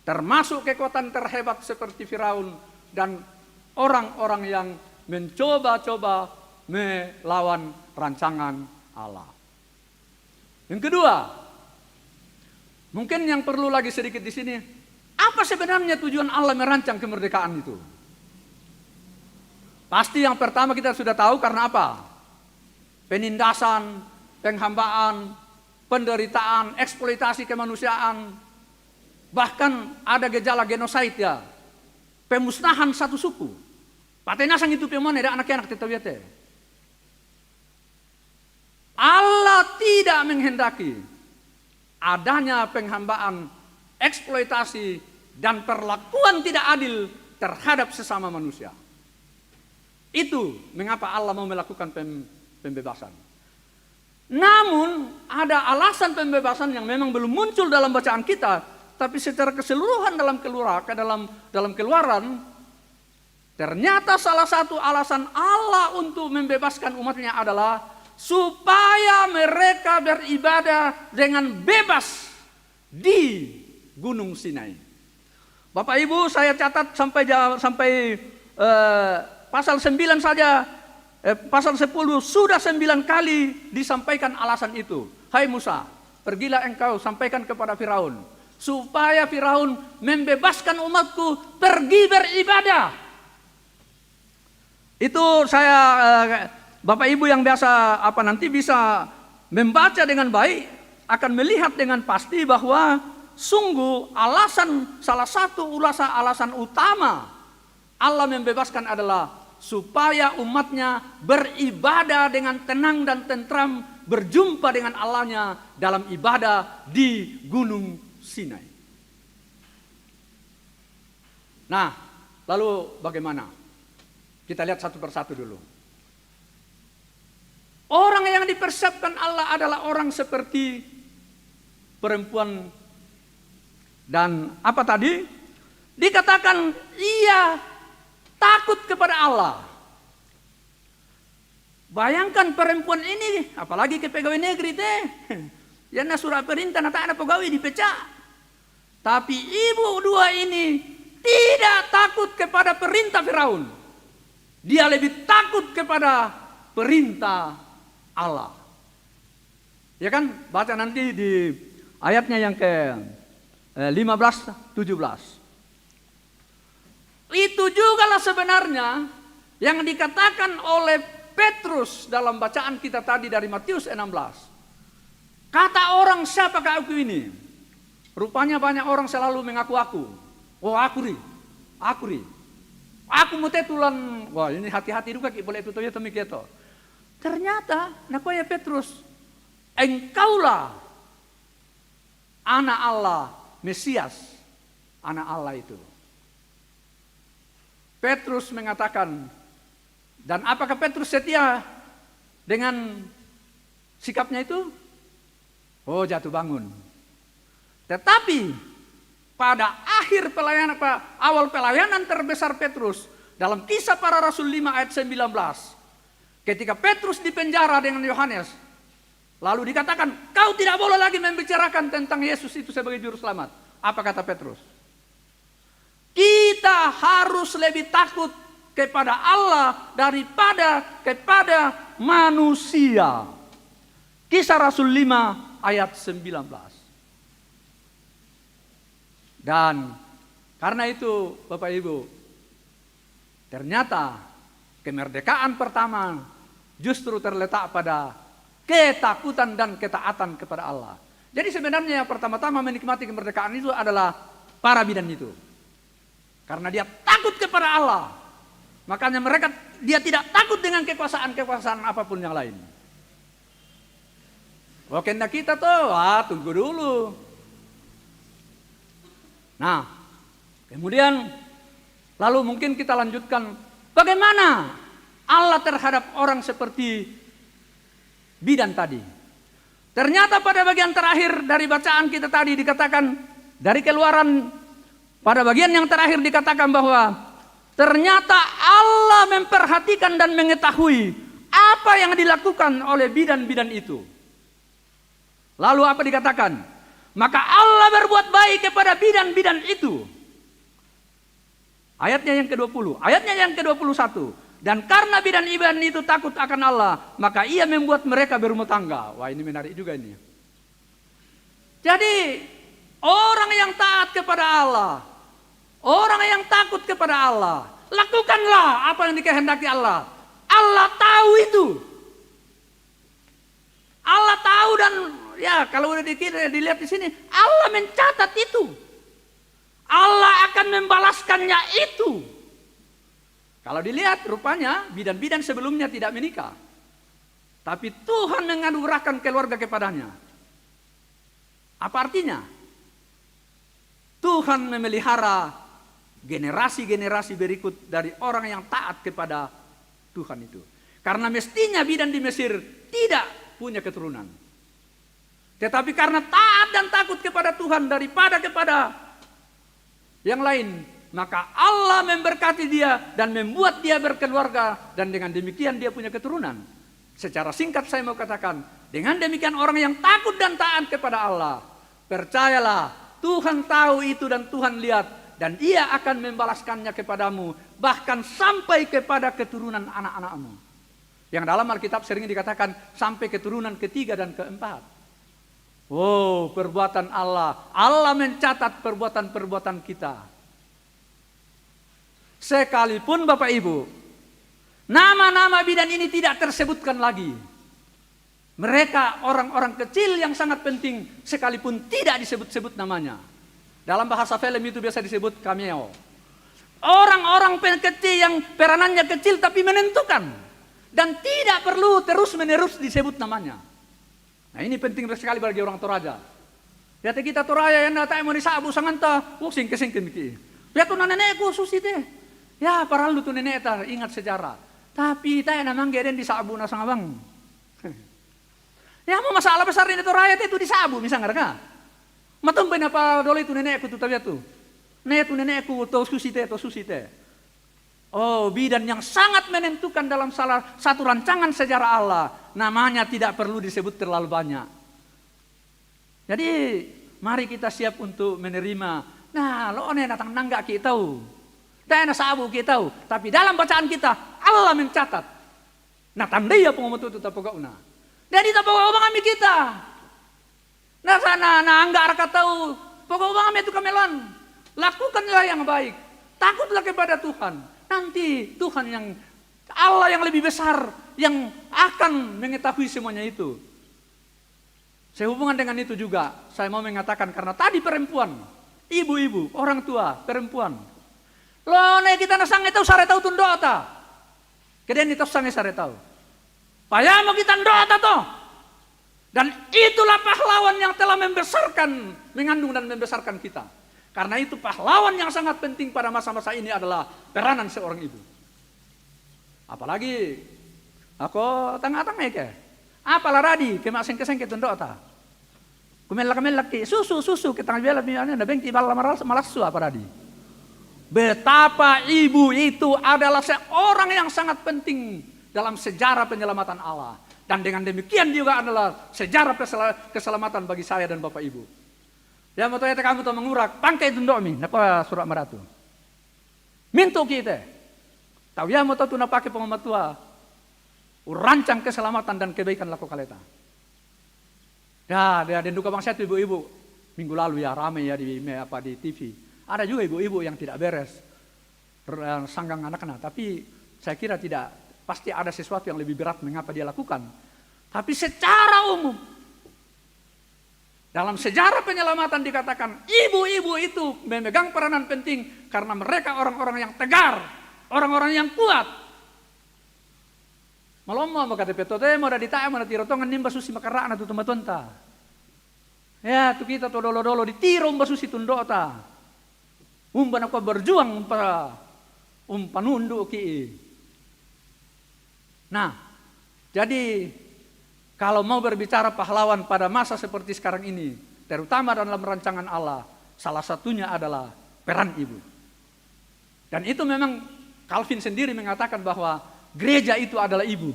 termasuk kekuatan terhebat seperti Firaun dan orang-orang yang mencoba-coba melawan rancangan Allah. Yang kedua, mungkin yang perlu lagi sedikit di sini, apa sebenarnya tujuan Allah merancang kemerdekaan itu? Pasti yang pertama kita sudah tahu karena apa? Penindasan, penghambaan, penderitaan, eksploitasi kemanusiaan, bahkan ada gejala genosid ya, pemusnahan satu suku. Patenasang itu pemana ada anak-anak tetawiyate. Allah tidak menghendaki adanya penghambaan, eksploitasi, dan perlakuan tidak adil terhadap sesama manusia. Itu mengapa Allah mau melakukan pembebasan. Namun ada alasan pembebasan yang memang belum muncul dalam bacaan kita, tapi secara keseluruhan dalam Keluaran, ternyata salah satu alasan Allah untuk membebaskan umatnya adalah supaya mereka beribadah dengan bebas di Gunung Sinai. Bapak Ibu, saya catat sampai pasal 9 saja. Pasal 10 sudah 9 kali disampaikan alasan itu. Hai Musa, pergilah engkau sampaikan kepada Firaun, supaya Firaun membebaskan umatku pergi beribadah. Itu saya, Bapak Ibu yang biasa nanti bisa membaca dengan baik, akan melihat dengan pasti bahwa sungguh salah satu alasan utama Allah membebaskan adalah supaya umatnya beribadah dengan tenang dan tentram, berjumpa dengan Allahnya dalam ibadah di Gunung Sinai. Nah, lalu bagaimana? Kita lihat satu persatu dulu. Orang yang dipersiapkan Allah adalah orang seperti perempuan, dan apa tadi? Dikatakan ia takut kepada Allah. Bayangkan perempuan ini, apalagi ke pegawai negeri teh, yang surat perintah tak ada pegawai dipecah. Tapi ibu dua ini tidak takut kepada perintah Firaun. Dia lebih takut kepada perintah Allah. Ya kan? Baca nanti di ayatnya yang ke 15, 17. Itu jugalah sebenarnya yang dikatakan oleh Petrus dalam bacaan kita tadi dari Matius 16. Kata orang, siapakah aku ini? Rupanya banyak orang selalu mengaku aku. Oh aku ri. Aku mau tetulan. Wah ini hati-hati juga boleh itu ya temiketo. Ternyata nakoya Petrus, engkaulah anak Allah, Mesias, anak Allah itu. Petrus mengatakan, dan apakah Petrus setia dengan sikapnya itu? Oh jatuh bangun. Tetapi pada awal pelayanan terbesar Petrus, dalam Kisah Para Rasul 5 ayat 19, ketika Petrus dipenjara dengan Yohanes, lalu dikatakan, kau tidak boleh lagi membicarakan tentang Yesus itu sebagai juru selamat. Apa kata Petrus? Kita harus lebih takut kepada Allah daripada kepada manusia. Kisah Rasul 5 ayat 19. Dan karena itu Bapak Ibu, ternyata kemerdekaan pertama justru terletak pada ketakutan dan ketaatan kepada Allah. Jadi sebenarnya yang pertama-tama menikmati kemerdekaan itu adalah para bidan itu. Karena dia takut kepada Allah. Makanya dia tidak takut dengan kekuasaan apapun yang lain. Oke, nah kita tuh, tunggu dulu. Nah, kemudian lalu mungkin kita lanjutkan. Bagaimana Allah terhadap orang seperti bidan tadi? Ternyata pada bagian terakhir dari bacaan kita tadi dikatakan, dari Keluaran, pada bagian yang terakhir dikatakan bahwa ternyata Allah memperhatikan dan mengetahui apa yang dilakukan oleh bidan-bidan itu. Lalu apa dikatakan? Maka Allah berbuat baik kepada bidan-bidan itu. Ayatnya yang ke-20, ayatnya yang ke-21. Dan karena bidan-bidan itu takut akan Allah, maka ia membuat mereka berumah tangga. Wah ini menarik juga ini. Jadi orang yang taat kepada Allah, orang yang takut kepada Allah, lakukanlah apa yang dikehendaki Allah. Allah tahu itu. Allah tahu, dan ya kalau udah dilihat di sini, Allah mencatat itu. Allah akan membalaskannya itu. Kalau dilihat rupanya bidan-bidan sebelumnya tidak menikah. Tapi Tuhan menganugerahkan keluarga kepadanya. Apa artinya? Tuhan memelihara generasi-generasi berikut dari orang yang taat kepada Tuhan itu. Karena mestinya bidan di Mesir tidak punya keturunan. Tetapi karena taat dan takut kepada Tuhan daripada kepada yang lain, maka Allah memberkati dia dan membuat dia berkeluarga, dan dengan demikian dia punya keturunan. Secara singkat saya mau katakan, dengan demikian orang yang takut dan taat kepada Allah, percayalah Tuhan tahu itu dan Tuhan lihat, dan dia akan membalaskannya kepadamu, bahkan sampai kepada keturunan anak-anakmu. Yang dalam Alkitab sering dikatakan sampai keturunan ketiga dan keempat. Wow, perbuatan Allah. Allah mencatat perbuatan-perbuatan kita. Sekalipun Bapak Ibu, nama-nama bidan ini tidak tersebutkan lagi. Mereka orang-orang kecil yang sangat penting sekalipun tidak disebut-sebut namanya. Dalam bahasa film itu biasa disebut cameo. Orang-orang kecil yang peranannya kecil tapi menentukan. Dan tidak perlu terus-menerus disebut namanya. Nah ini penting sekali bagi orang Toraja. Lihat kita Toraja yang datang mau disabu sanganta, singke-singke miki. Lihat tuh nenekku susi teh. Ya parah lu tuh nenek ta ingat sejarah. Tapi tayo namang geden disabu na sang abang. Ya mau masalah besar ini tuh rakyat itu disabu misalnya ka. Matumpay na pa dolo itu nenekku tuh tabiat tuh. Nenekku to susi teh. Oh, bidan yang sangat menentukan dalam salah satu rancangan sejarah Allah. Namanya tidak perlu disebut terlalu banyak. Jadi mari kita siap untuk menerima. Nah, lo one datang nangga kita tahu. Dana sabu kita tahu. Tapi dalam bacaan kita Allah mencatat. Nah, tandai ya pengomotu itu tapogauna. Jadi tapogauna kami kita. Nah sana, anggar kata tahu. Pokoknya kami itu kamelan. Lakukanlah yang baik. Takutlah kepada Tuhan. Nanti Tuhan yang Allah yang lebih besar yang akan mengetahui semuanya itu. Sehubungan dengan itu juga saya mau mengatakan karena tadi perempuan, ibu-ibu, orang tua, perempuan. Lo nek kita nasang itu sare tahu tundota. Kemudian itu sange sare tahu. Payah mau kita ndota toh. Dan itulah pahlawan yang telah membesarkan, mengandung dan membesarkan kita. Karena itu pahlawan yang sangat penting pada masa-masa ini adalah peranan seorang ibu. Apalagi aku tengah-tengah ke. Apalah radi kemaseng-keseng ke tundok ta. Kumelak ke susu ke tengah bela misalnya ada bengki malas apa radi. Betapa ibu itu adalah seorang yang sangat penting dalam sejarah penyelamatan Allah. Dan dengan demikian juga adalah sejarah keselamatan bagi saya dan Bapak Ibu. Ya mau tanya kamu tuh mengurak pangkai tundok mi, napa surat meratu. Mintu kita. Tahu ya mau tahu pakai pengamatua. Urancang keselamatan dan kebaikan laku kaleta. Ya, dan duka bangsa itu ibu-ibu. Minggu lalu ya ramai ya di TV. Ada juga ibu-ibu yang tidak beres. Sanggang anak-anak, tapi saya kira tidak, pasti ada sesuatu yang lebih berat mengapa dia lakukan. Tapi secara umum dalam sejarah penyelamatan dikatakan ibu-ibu itu memegang peranan penting karena mereka orang-orang yang tegar, orang-orang yang kuat. Malomma makate petote mo da ditaya mo na tirotongan nimba susi makarana tu tumatonta. Ya tu kita to dolo-dolo ditiro umba susi tundota. Umba na ko berjuang para panundu ki. Nah, jadi kalau mau berbicara pahlawan pada masa seperti sekarang ini, terutama dalam rancangan Allah, salah satunya adalah peran ibu. Dan itu memang Calvin sendiri mengatakan bahwa gereja itu adalah ibu.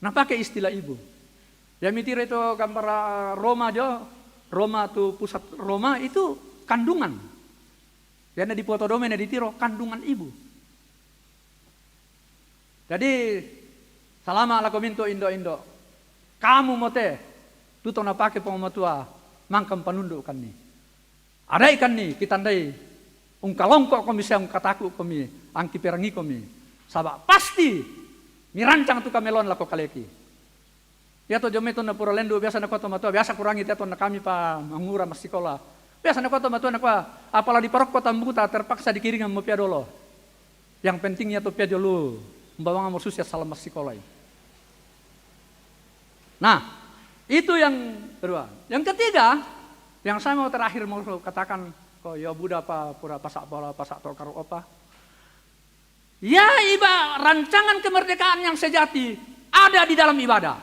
Nah pakai istilah ibu. Ya mitir itu gambar Roma jo, Roma itu pusat Roma itu kandungan. Ya di foto domene ditiro kandungan ibu. Jadi salama ala kominto indo. Kamu mote tuto na pake pengamatua mangkam panunduk kan ni. Ada ikan ni kitandai ungkalongkok komi siang kataku komi angki perangi komi. Sabak pasti mirancang tu kamelon lako kaleki. Ya to jome to na puralendo biasa na kota matua biasa kurangi teto na kami pa mangura mas sekolah. Biasa na kota matua na kwa apalah di parok kota Mbuta terpaksa dikiringan mo pia dolo. Yang pentingnya to pia dulu. Membawa ngamur susia salam mas sekolah. Nah, itu yang kedua. Yang ketiga, yang saya mau terakhir mau katakan, kok ya Buddha pura pasak tokar apa? Ya rancangan kemerdekaan yang sejati ada di dalam ibadah.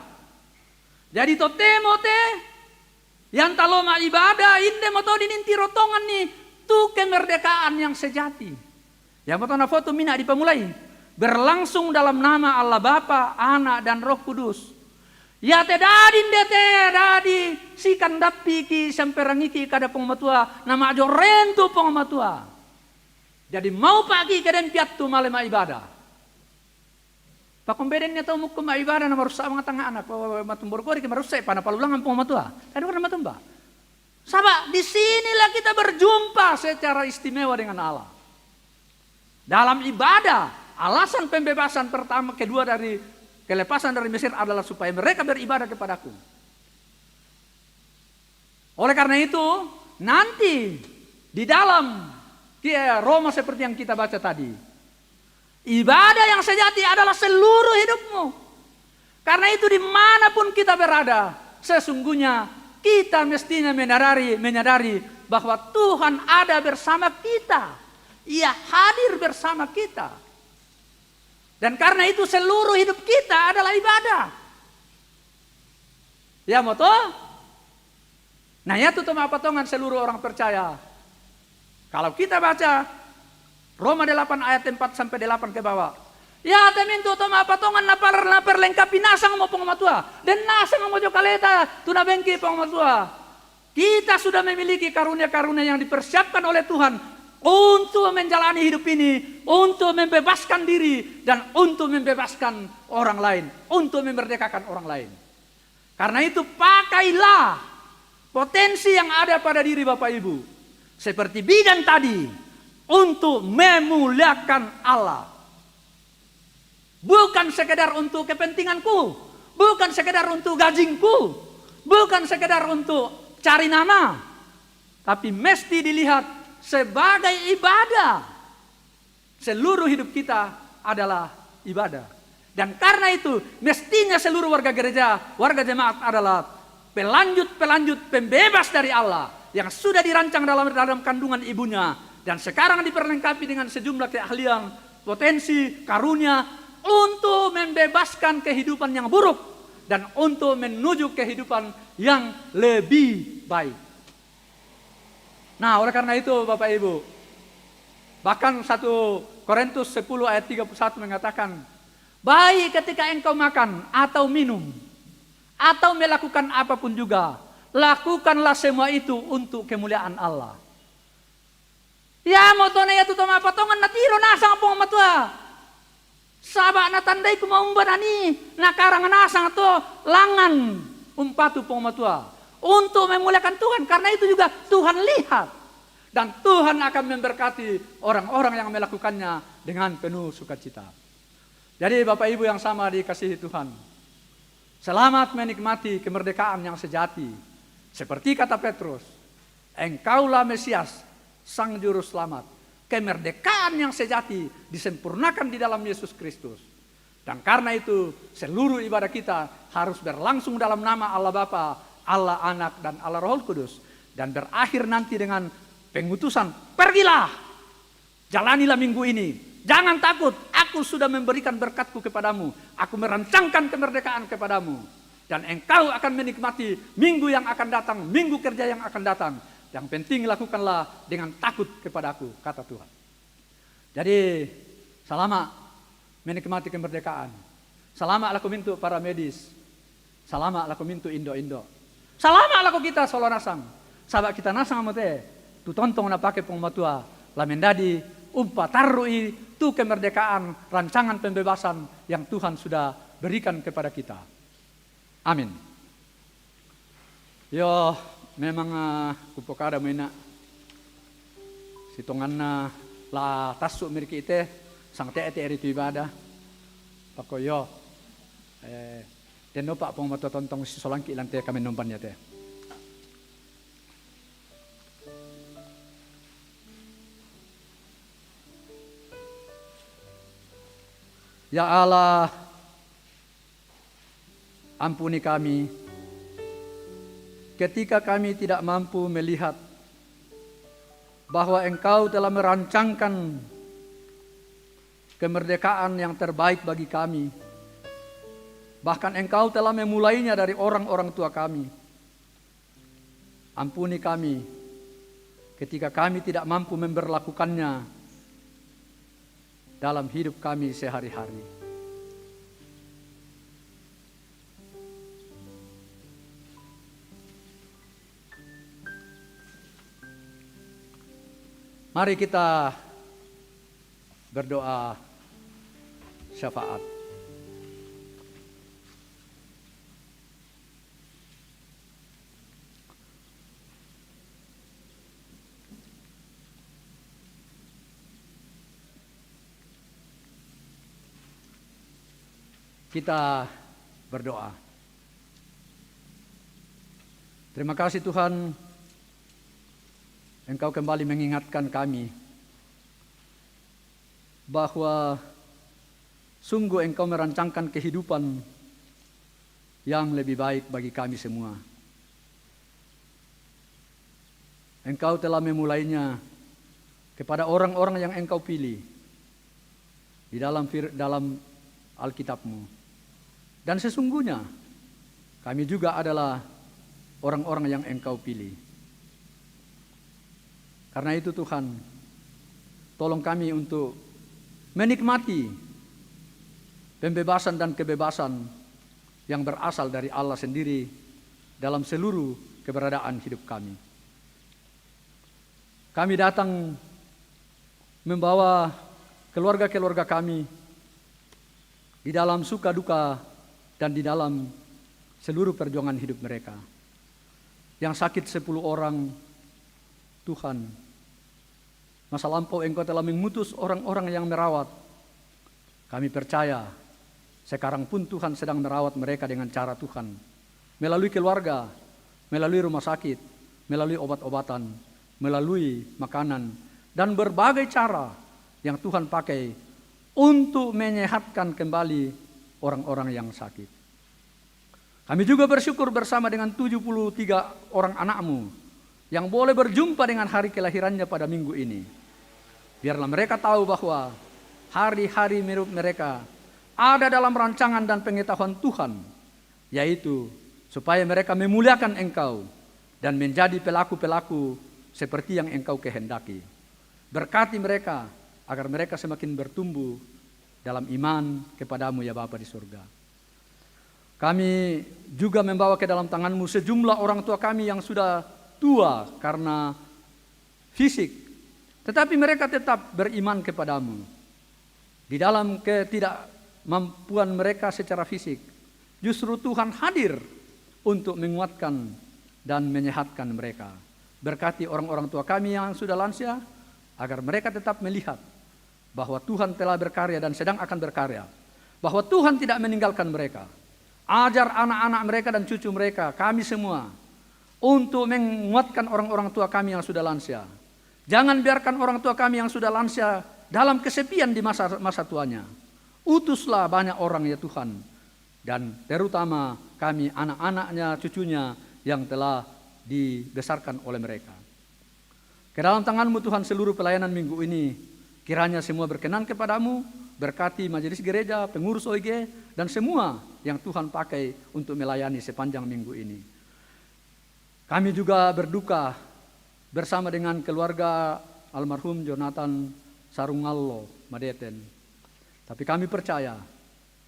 Jadi totemo te yang taloma ibadah inde moto dininti rotongan nih tu kemerdekaan yang sejati. Yang moto na foto mina dipemulai berlangsung dalam nama Allah Bapa, Anak dan Roh Kudus. Ya te dadin dete dadi sikan dapi ki semperangiki kada pengmatua nama ajo rentu pengmatua. Jadi mau pagi kaden piatu malema ibadah. Pakombedennya tau mukum ibadah nama rusak mengatang anak matumbor kori kemarusai pana palulangan pengmatua. Tadi kan matumba. Sabak di sinilah kita berjumpa secara istimewa dengan Allah. Dalam ibadah, alasan pembebasan pertama kedua dari kelepasan dari Mesir adalah supaya mereka beribadah kepadaku. Oleh karena itu, nanti di dalam Roma seperti yang kita baca tadi, ibadah yang sejati adalah seluruh hidupmu. Karena itu dimanapun kita berada, sesungguhnya kita mestinya menyadari bahwa Tuhan ada bersama kita. Ia hadir bersama kita. Dan karena itu seluruh hidup kita adalah ibadah. Ya moto? Nah ya tuh patongan seluruh orang percaya. Kalau kita baca Roma 8 ayat 4 sampai 8 ke bawah. Ya temintu toma patongan napar lengkapi nasang mo pengmatua. Dan nasang mo jokaleta tuna bengki pengmatua. Kita sudah memiliki karunia-karunia yang dipersiapkan oleh Tuhan untuk menjalani hidup ini, untuk membebaskan diri, dan untuk membebaskan orang lain, untuk memerdekakan orang lain. Karena itu pakailah potensi yang ada pada diri Bapak Ibu, seperti bidan tadi, untuk memuliakan Allah. Bukan sekedar untuk kepentinganku, bukan sekedar untuk gajingku, bukan sekedar untuk cari nama, tapi mesti dilihat sebagai ibadah. Seluruh hidup kita adalah ibadah. Dan karena itu mestinya seluruh warga gereja, warga jemaat adalah pelanjut pembebas dari Allah yang sudah dirancang dalam kandungan ibunya dan sekarang diperlengkapi dengan sejumlah keahlian, potensi, karunia untuk membebaskan kehidupan yang buruk dan untuk menuju kehidupan yang lebih baik. Nah, oleh karena itu Bapak Ibu, bahkan 1 Korintus 10 ayat 31 mengatakan, baik ketika engkau makan atau minum, atau melakukan apapun juga, lakukanlah semua itu untuk kemuliaan Allah. Ya motone ya tutoma patongan natiro nasang po matua. Sabak na tandai kumaumbanani nakarangan nasang to langan umpatu po matua. Untuk memuliakan Tuhan, karena itu juga Tuhan lihat. Dan Tuhan akan memberkati orang-orang yang melakukannya dengan penuh sukacita. Jadi Bapak Ibu yang sama dikasihi Tuhan, selamat menikmati kemerdekaan yang sejati. Seperti kata Petrus, engkaulah Mesias, Sang Juru Selamat. Kemerdekaan yang sejati disempurnakan di dalam Yesus Kristus. Dan karena itu seluruh ibadah kita harus berlangsung dalam nama Allah Bapa, Allah Anak dan Allah Roh Kudus, dan berakhir nanti dengan pengutusan, pergilah, jalanilah minggu ini, jangan takut, aku sudah memberikan berkatku kepadamu, aku merancangkan kemerdekaan kepadamu, dan engkau akan menikmati minggu yang akan datang, minggu kerja yang akan datang. Yang penting lakukanlah dengan takut kepadaku, kata Tuhan. Jadi selamat menikmati kemerdekaan, selamat laku mintu para medis, selamat laku mintu Indo-Indo. Salamat laku kita solo nasang. Sabak kita nasang amote. Tu tontong na pake pengmatua. Lamendadi umpa tarrui tu kemerdekaan, rancangan pembebasan yang Tuhan sudah berikan kepada kita. Amin. Yo memang kupokada mena. Sitongan na la tasuk mirki ite sang te eri tu ibadah. Pakoyo dan pak pengmatua tontong si solangki lantai kami nompannya teh. Ya Allah, ampuni kami ketika kami tidak mampu melihat bahwa Engkau telah merancangkan kemerdekaan yang terbaik bagi kami. Bahkan Engkau telah memulainya dari orang-orang tua kami. Ampuni kami ketika kami tidak mampu memberlakukannya dalam hidup kami sehari-hari. Mari kita berdoa syafaat. Kita berdoa. Terima kasih Tuhan, Engkau kembali mengingatkan kami bahwa sungguh Engkau merancangkan kehidupan yang lebih baik bagi kami semua. Engkau telah memulainya kepada orang-orang yang Engkau pilih di dalam Alkitab-Mu. Dan sesungguhnya kami juga adalah orang-orang yang Engkau pilih. Karena itu Tuhan, tolong kami untuk menikmati pembebasan dan kebebasan yang berasal dari Allah sendiri dalam seluruh keberadaan hidup kami. Kami datang membawa keluarga-keluarga kami di dalam suka duka dan di dalam seluruh perjuangan hidup mereka. Yang sakit 10 orang, Tuhan, masa lampau Engkau telah mengutus orang-orang yang merawat. Kami percaya sekarang pun Tuhan sedang merawat mereka dengan cara Tuhan. Melalui keluarga, melalui rumah sakit, melalui obat-obatan, melalui makanan, dan berbagai cara yang Tuhan pakai untuk menyehatkan kembali orang-orang yang sakit. Kami juga bersyukur bersama dengan 73 orang anak-Mu yang boleh berjumpa dengan hari kelahirannya pada minggu ini. Biarlah mereka tahu bahwa hari-hari mereka ada dalam rancangan dan pengetahuan Tuhan, yaitu supaya mereka memuliakan Engkau dan menjadi pelaku-pelaku seperti yang Engkau kehendaki. Berkati mereka agar mereka semakin bertumbuh dalam iman kepadamu ya Bapa di surga. Kami juga membawa ke dalam tangan-Mu sejumlah orang tua kami yang sudah tua karena fisik, tetapi mereka tetap beriman kepadamu. Di dalam ketidakmampuan mereka secara fisik, justru Tuhan hadir untuk menguatkan dan menyehatkan mereka. Berkati orang-orang tua kami yang sudah lansia, agar mereka tetap melihat bahwa Tuhan telah berkarya dan sedang akan berkarya, bahwa Tuhan tidak meninggalkan mereka. Ajar anak-anak mereka dan cucu mereka, kami semua, untuk menguatkan orang-orang tua kami yang sudah lansia. Jangan biarkan orang tua kami yang sudah lansia dalam kesepian di masa tuanya. Utuslah banyak orang ya Tuhan, dan terutama kami anak-anaknya, cucunya yang telah dibesarkan oleh mereka. Ke dalam tangan-Mu Tuhan seluruh pelayanan minggu ini, kiranya semua berkenan kepadamu, berkati majelis gereja, pengurus OIG, dan semua yang Tuhan pakai untuk melayani sepanjang minggu ini. Kami juga berduka bersama dengan keluarga almarhum Jonathan Sarungallo Madeten. Tapi kami percaya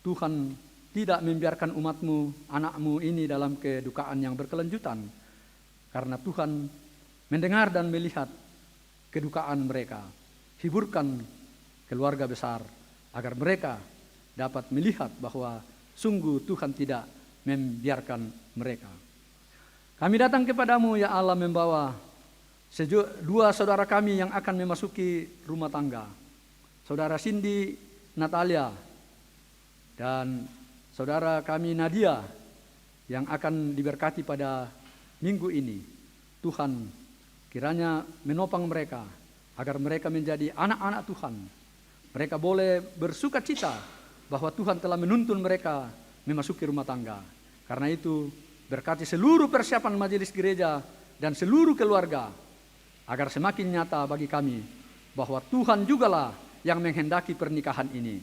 Tuhan tidak membiarkan umat-Mu, anak-Mu ini dalam kedukaan yang berkelanjutan. Karena Tuhan mendengar dan melihat kedukaan mereka. Hiburkan keluarga besar agar mereka dapat melihat bahwa sungguh Tuhan tidak membiarkan mereka. Kami datang kepadamu ya Allah membawa dua saudara kami yang akan memasuki rumah tangga. Saudara Cindy Natalia dan saudara kami Nadia yang akan diberkati pada minggu ini. Tuhan kiranya menopang mereka agar mereka menjadi anak-anak Tuhan. Mereka boleh bersuka cita bahwa Tuhan telah menuntun mereka memasuki rumah tangga. Karena itu berkati seluruh persiapan majelis gereja dan seluruh keluarga, agar semakin nyata bagi kami bahwa Tuhan jugalah yang menghendaki pernikahan ini.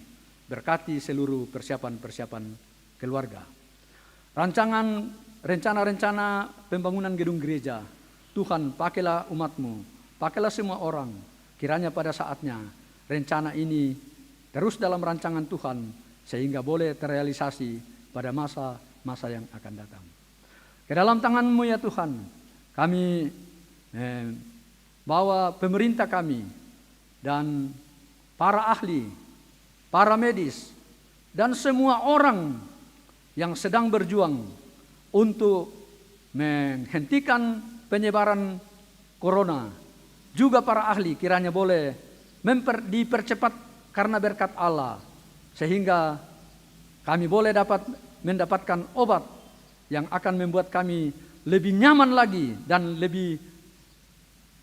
Berkati seluruh persiapan-persiapan keluarga. Rencana-rencana pembangunan gedung gereja, Tuhan pakailah umat-Mu, pakailah semua orang. Kiranya pada saatnya rencana ini terus dalam rancangan Tuhan, sehingga boleh terrealisasi pada masa-masa yang akan datang. Ke dalam tangan-Mu ya Tuhan, kami bawa pemerintah kami dan para ahli, para medis, dan semua orang yang sedang berjuang untuk menghentikan penyebaran corona. Juga para ahli kiranya boleh dipercepat karena berkat Allah, sehingga kami boleh mendapatkan obat yang akan membuat kami lebih nyaman lagi dan lebih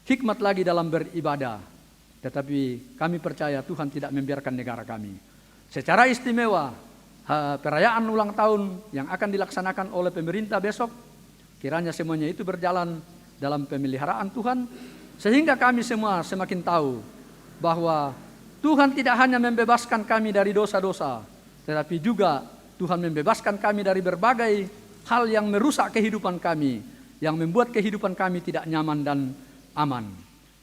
hikmat lagi dalam beribadah. Tetapi kami percaya Tuhan tidak membiarkan negara kami. Secara istimewa, perayaan ulang tahun yang akan dilaksanakan oleh pemerintah besok, kiranya semuanya itu berjalan dalam pemeliharaan Tuhan, sehingga kami semua semakin tahu bahwa Tuhan tidak hanya membebaskan kami dari dosa-dosa, tetapi juga Tuhan membebaskan kami dari berbagai hal yang merusak kehidupan kami, yang membuat kehidupan kami tidak nyaman dan aman.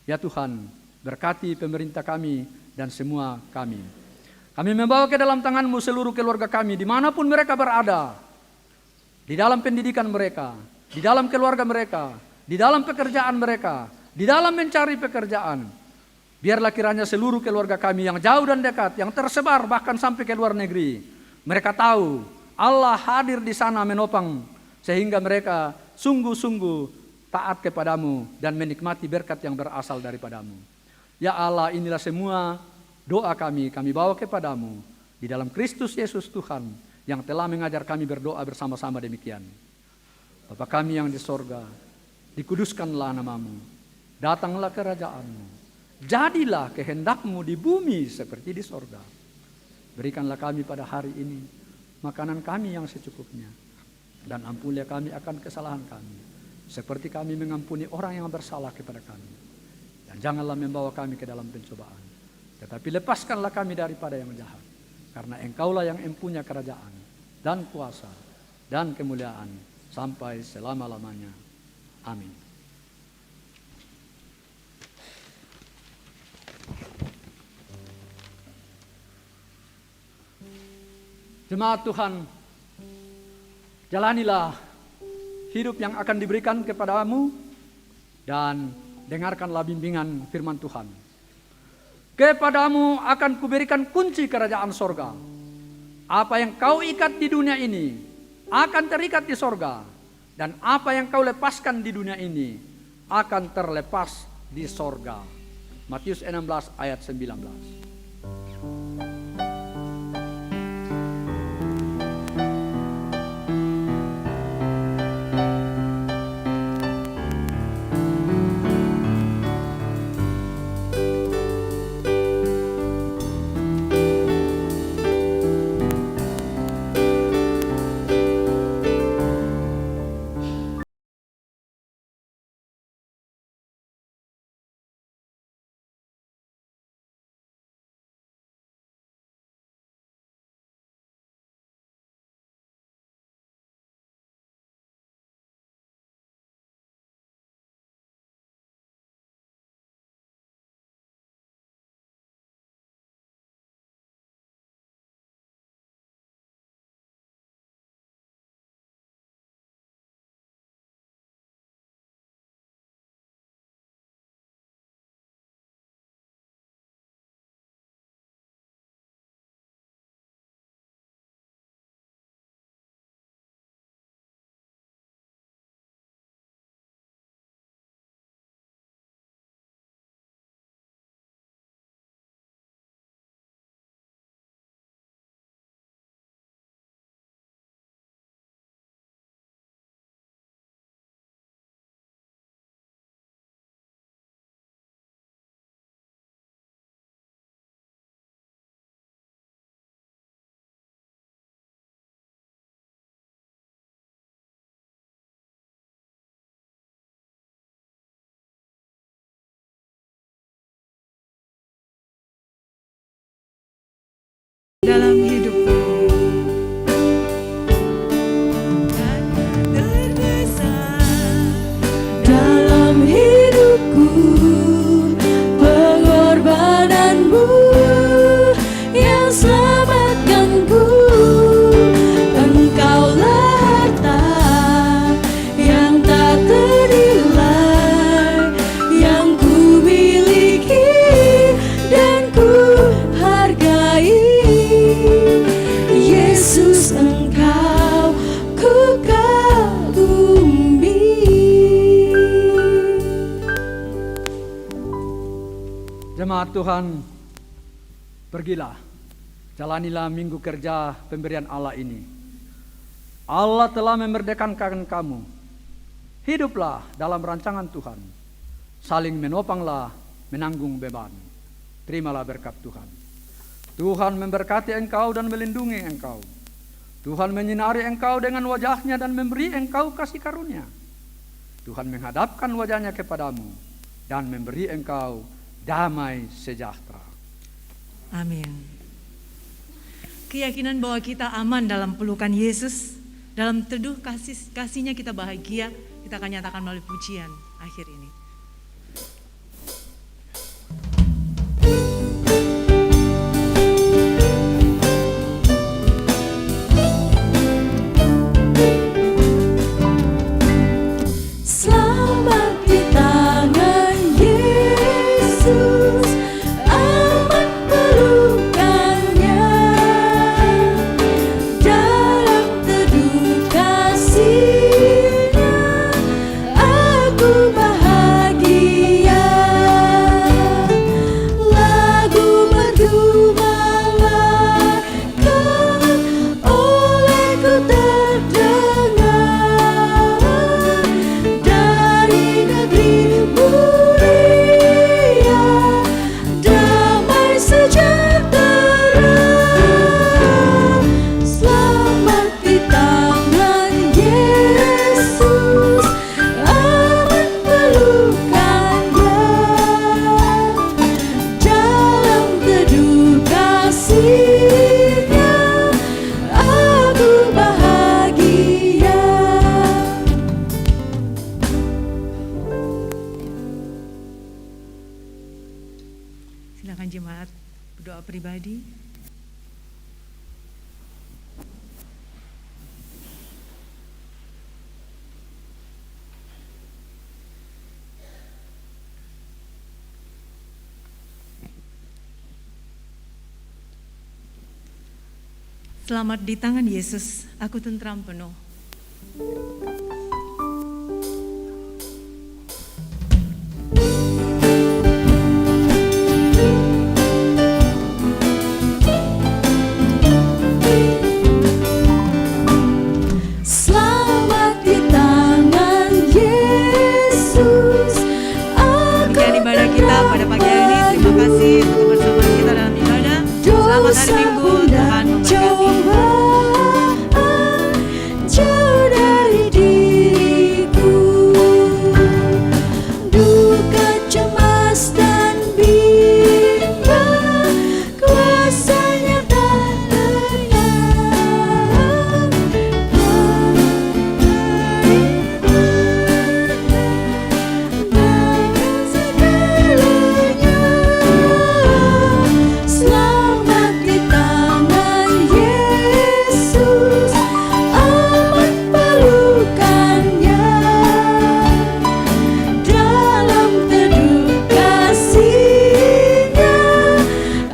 Ya Tuhan, berkati pemerintah kami dan semua kami. Kami membawa ke dalam tangan-Mu seluruh keluarga kami, dimanapun mereka berada, di dalam pendidikan mereka, di dalam keluarga mereka, di dalam pekerjaan mereka, di dalam mencari pekerjaan. Biarlah kiranya seluruh keluarga kami yang jauh dan dekat, yang tersebar bahkan sampai ke luar negeri, mereka tahu Allah hadir di sana menopang, sehingga mereka sungguh-sungguh taat kepadamu dan menikmati berkat yang berasal daripadamu. Ya Allah, inilah semua doa kami bawa kepadamu di dalam Kristus Yesus Tuhan yang telah mengajar kami berdoa bersama-sama demikian. Bapa kami yang di sorga, dikuduskanlah namamu, datanglah kerajaan-Mu, jadilah kehendak-Mu di bumi seperti di sorga. Berikanlah kami pada hari ini makanan kami yang secukupnya, dan ampunilah kami akan kesalahan kami, seperti kami mengampuni orang yang bersalah kepada kami. Dan janganlah membawa kami ke dalam pencobaan, tetapi lepaskanlah kami daripada yang jahat, karena Engkaulah yang mempunyai kerajaan dan kuasa dan kemuliaan sampai selama-lamanya. Amin. Jemaat Tuhan, jalanilah hidup yang akan diberikan kepadamu dan dengarkanlah bimbingan firman Tuhan. Kepadamu akan kuberikan kunci kerajaan sorga. Apa yang kau ikat di dunia ini akan terikat di sorga, dan apa yang kau lepaskan di dunia ini akan terlepas di sorga. Matius 16 ayat 19. Jemaat Tuhan, pergilah, jalanilah minggu kerja pemberian Allah ini. Allah telah memerdekakan kamu. Hiduplah dalam rancangan Tuhan. Saling menopanglah, menanggung beban. Terimalah berkat Tuhan. Tuhan memberkati engkau dan melindungi engkau. Tuhan menyinari engkau dengan wajahnya dan memberi engkau kasih karunia. Tuhan menghadapkan wajahnya kepadamu dan memberi engkau damai sejahtera. Amin. Keyakinan bahwa kita aman dalam pelukan Yesus, dalam teduh kasihnya kita bahagia, kita akan nyatakan melalui pujian akhir ini. Selamat di tangan Yesus, aman pelukannya, dalam teduh kasih-Nya aku bahagia. Lagu merdu malaikat olehku terdengar, dari negeri mulia damai sejahtera. Selamat di tangan Yesus, aman pelukannya, dalam teduh kasih-Nya aku bahagia. Silakan jemaat berdoa pribadi. Selamat di tangan Yesus, aku tentram penuh. Selamat di tangan Yesus, Demikian ibadah kita pada pagi hari ini. Terima kasih untuk bersama kita dalam ibadah. Selamat hari Minggu, Tuhan memberkati. jauh dari diriku, duka, cemas dan bimbang, kuasa-Nya tak terhilang. Selamat di tangan Yesus, aman pelukannya, dalam teduh kasih-Nya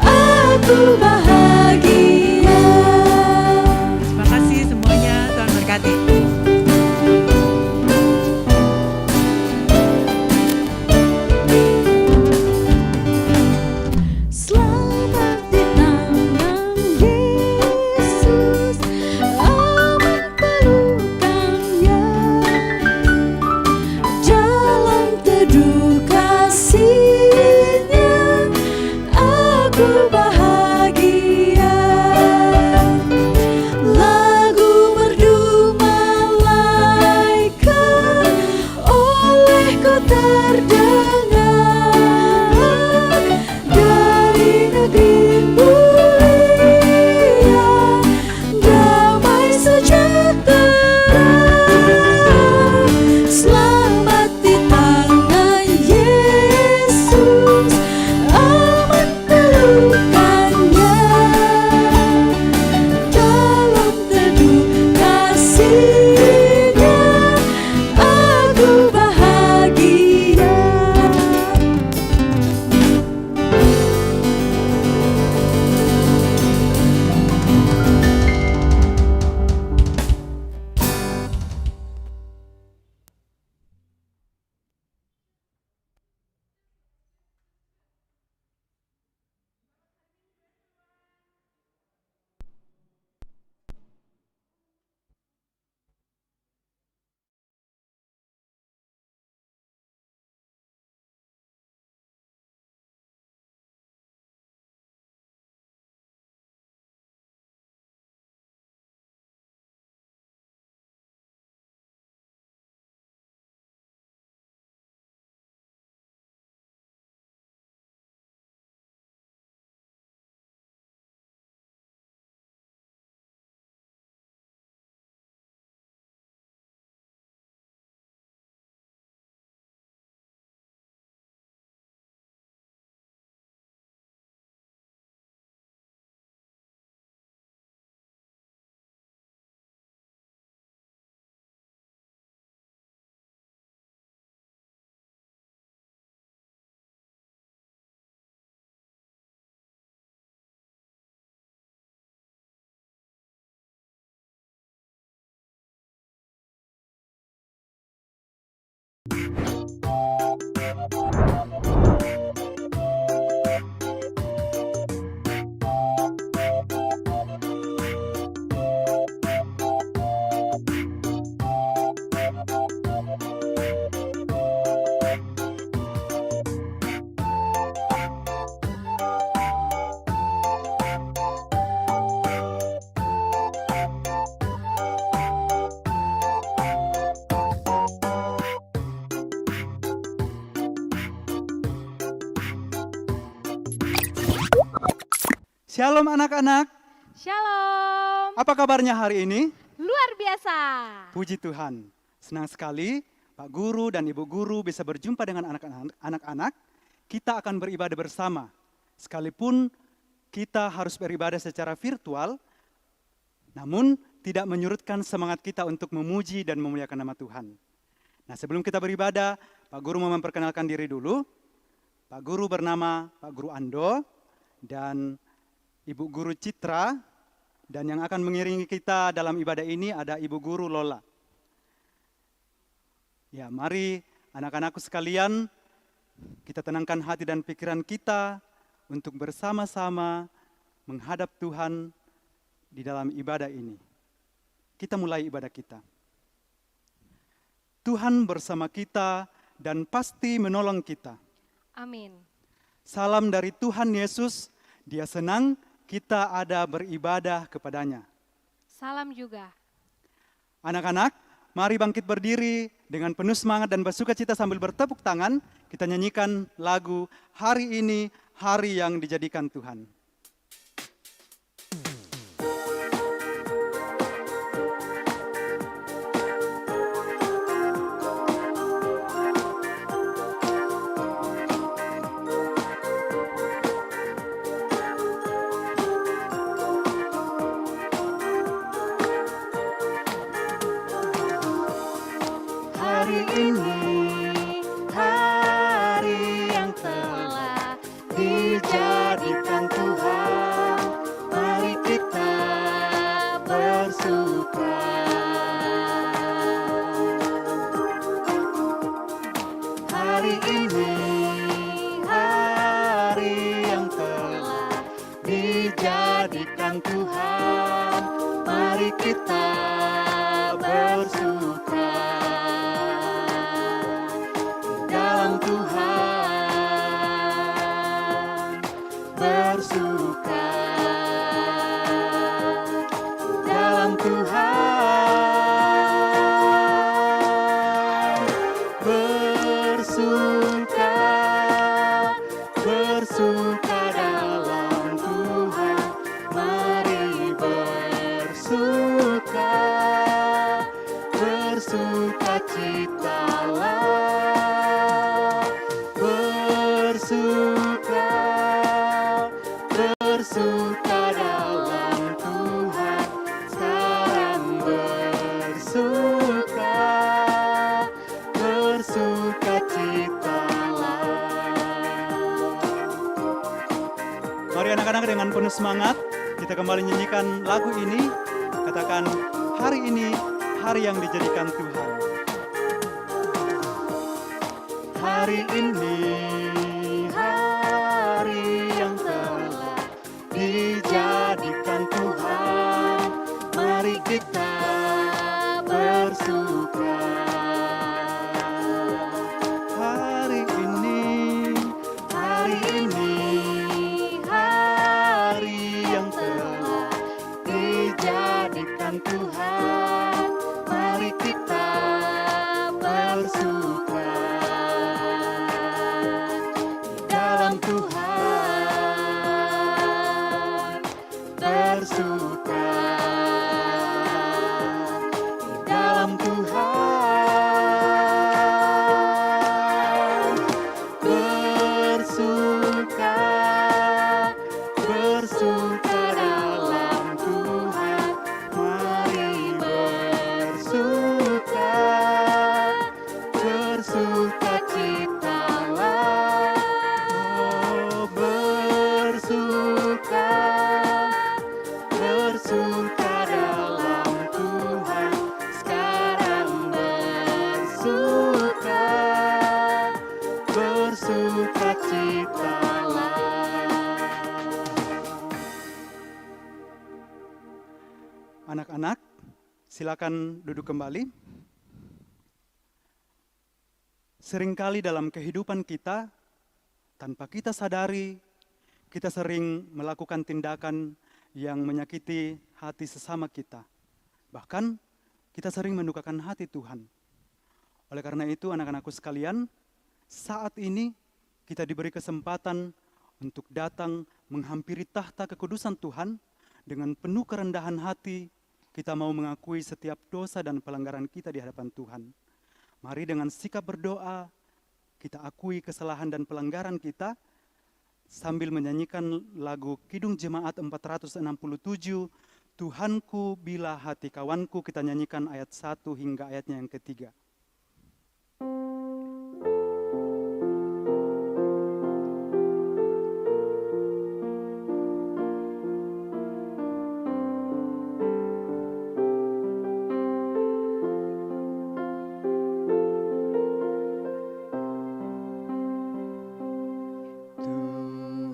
aku bahagia. Terima kasih semuanya, Tuhan berkati. Selamat di tangan Yesus, aman pelukannya, dalam teduh kasih-Nya aku bahagia. Lagu merdu malaikat olehku terdengar, dari negeri mulia damai sejahtera. Selamat di tangan Yesus, aman pelukannya, Shalom anak-anak, Shalom, apa kabarnya hari ini? luar biasa. Puji Tuhan, senang sekali Pak Guru dan Ibu Guru bisa berjumpa dengan anak-anak. Kita akan beribadah bersama, sekalipun kita harus beribadah secara virtual, namun tidak menyurutkan semangat kita untuk memuji dan memuliakan nama Tuhan. Nah, sebelum kita beribadah, Pak Guru mau memperkenalkan diri dulu. Pak Guru bernama Pak Guru Ando dan Ibu Guru Citra, dan yang akan mengiringi kita dalam ibadah ini ada Ibu Guru Lola. Ya, mari anak-anakku sekalian, kita tenangkan hati dan pikiran kita untuk bersama-sama menghadap Tuhan di dalam ibadah ini. Kita mulai ibadah kita. Tuhan bersama kita dan pasti menolong kita. Amin. Salam dari Tuhan Yesus, Dia senang kita ada beribadah kepadanya. Salam juga. Anak-anak, mari bangkit berdiri dengan penuh semangat dan bersukacita sambil bertepuk tangan. Kita nyanyikan lagu Hari Ini, Hari yang Dijadikan Tuhan. Hari ini, hari yang telah dijadikan Tuhan. Mari kita bersuka. Hari ini, hari yang telah dijadikan Tuhan. Mari kita bersuka. Dalam Tuhan bersuka, dalam Tuhan bersuka, bersuka dalam Tuhan. Mari bersuka, bersukacitalah. Bersuka, bersuka dalam Tuhan. Sekarang bersuka, bersukacitalah. Mari anak-anak dengan penuh semangat, kita kembali nyanyikan lagu ini. Katakan, hari ini, hari yang dijadikan Tuhan. Hari ini, hari yang telah dijadikan Tuhan. Mari kita bersuka. Hari ini, Hari ini, hari yang telah dijadikan Tuhan. Mari kita bersuka. Dalam Tuhan bersuka. Dalam Tuhan bersuka, bersuka dalam Tuhan. Mari bersuka, bersukacitalah. Oh, bersuka, bersuka dalam Tuhan. Sekarang bersuka, Anak-anak, silakan duduk kembali. Seringkali dalam kehidupan kita, tanpa kita sadari, kita sering melakukan tindakan yang menyakiti hati sesama kita. Bahkan, kita sering mendukakan hati Tuhan. Oleh karena itu, anak-anakku sekalian, saat ini kita diberi kesempatan untuk datang menghampiri tahta kekudusan Tuhan dengan penuh kerendahan hati. Kita mau mengakui setiap dosa dan pelanggaran kita di hadapan Tuhan. Mari dengan sikap berdoa, kita akui kesalahan dan pelanggaran kita, sambil menyanyikan lagu Kidung Jemaat 467, Tuhanku bila hati kawanku, kita nyanyikan ayat 1 hingga ayatnya yang ketiga.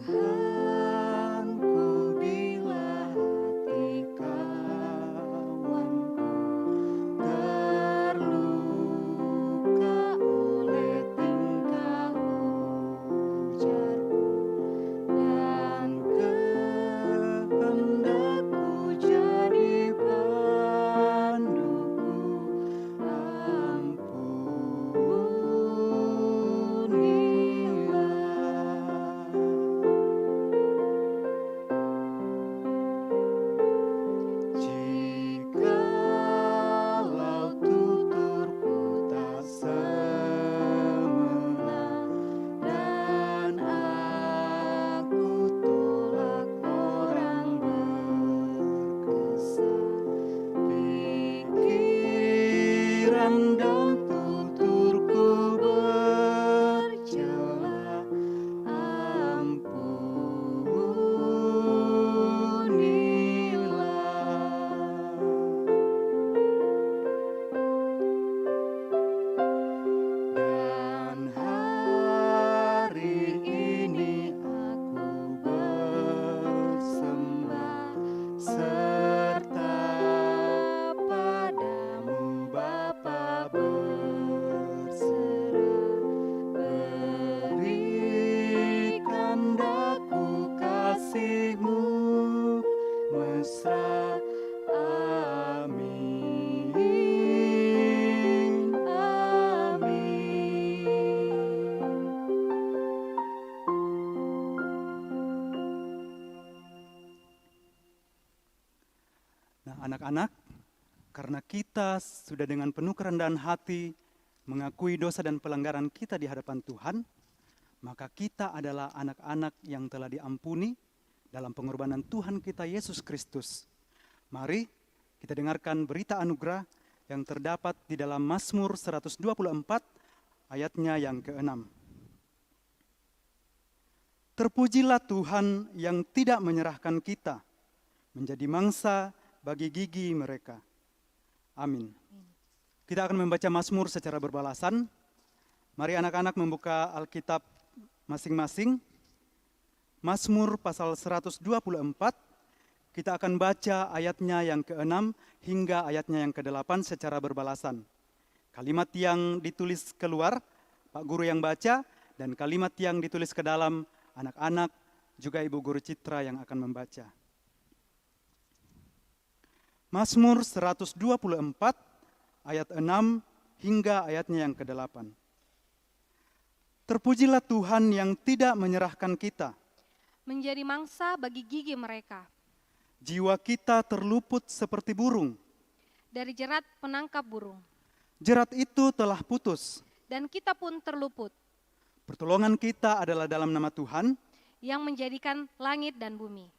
Tuhanku bila hati kawanku terluka oleh tingkah ujarku dan kehendakku jadi panduku, jikalau tuturku tak semena dan aku tolak orang berkesan, pikiran dan tuturku bercela, dan hari ini aku bersembah serta padamu Bapa berserah, berikan daku kasih-Mu mesra. Amin, amin. Nah, anak-anak, karena kita sudah dengan penuh kerendahan hati mengakui dosa dan pelanggaran kita di hadapan Tuhan, maka kita adalah anak-anak yang telah diampuni dalam pengorbanan Tuhan kita Yesus Kristus. Mari kita dengarkan berita anugerah yang terdapat di dalam Mazmur 124 ayatnya yang ke-6. Terpujilah Tuhan yang tidak menyerahkan kita menjadi mangsa bagi gigi mereka. Amin. Kita akan membaca Mazmur secara berbalasan. Mari anak-anak membuka Alkitab masing-masing. Mazmur pasal 124, kita akan baca ayatnya yang ke-6 hingga ayatnya yang ke-8 secara berbalasan. Kalimat yang ditulis keluar, Pak Guru yang baca, dan kalimat yang ditulis ke dalam, anak-anak, juga Ibu Guru Citra yang akan membaca. Mazmur 124, ayat 6 hingga ayatnya yang ke-8. Terpujilah Tuhan yang tidak menyerahkan kita. Menjadi mangsa bagi gigi mereka. Jiwa kita terluput seperti burung. Dari jerat penangkap burung. Jerat itu telah putus. Dan kita pun terluput. Pertolongan kita adalah dalam nama Tuhan. Yang menjadikan langit dan bumi.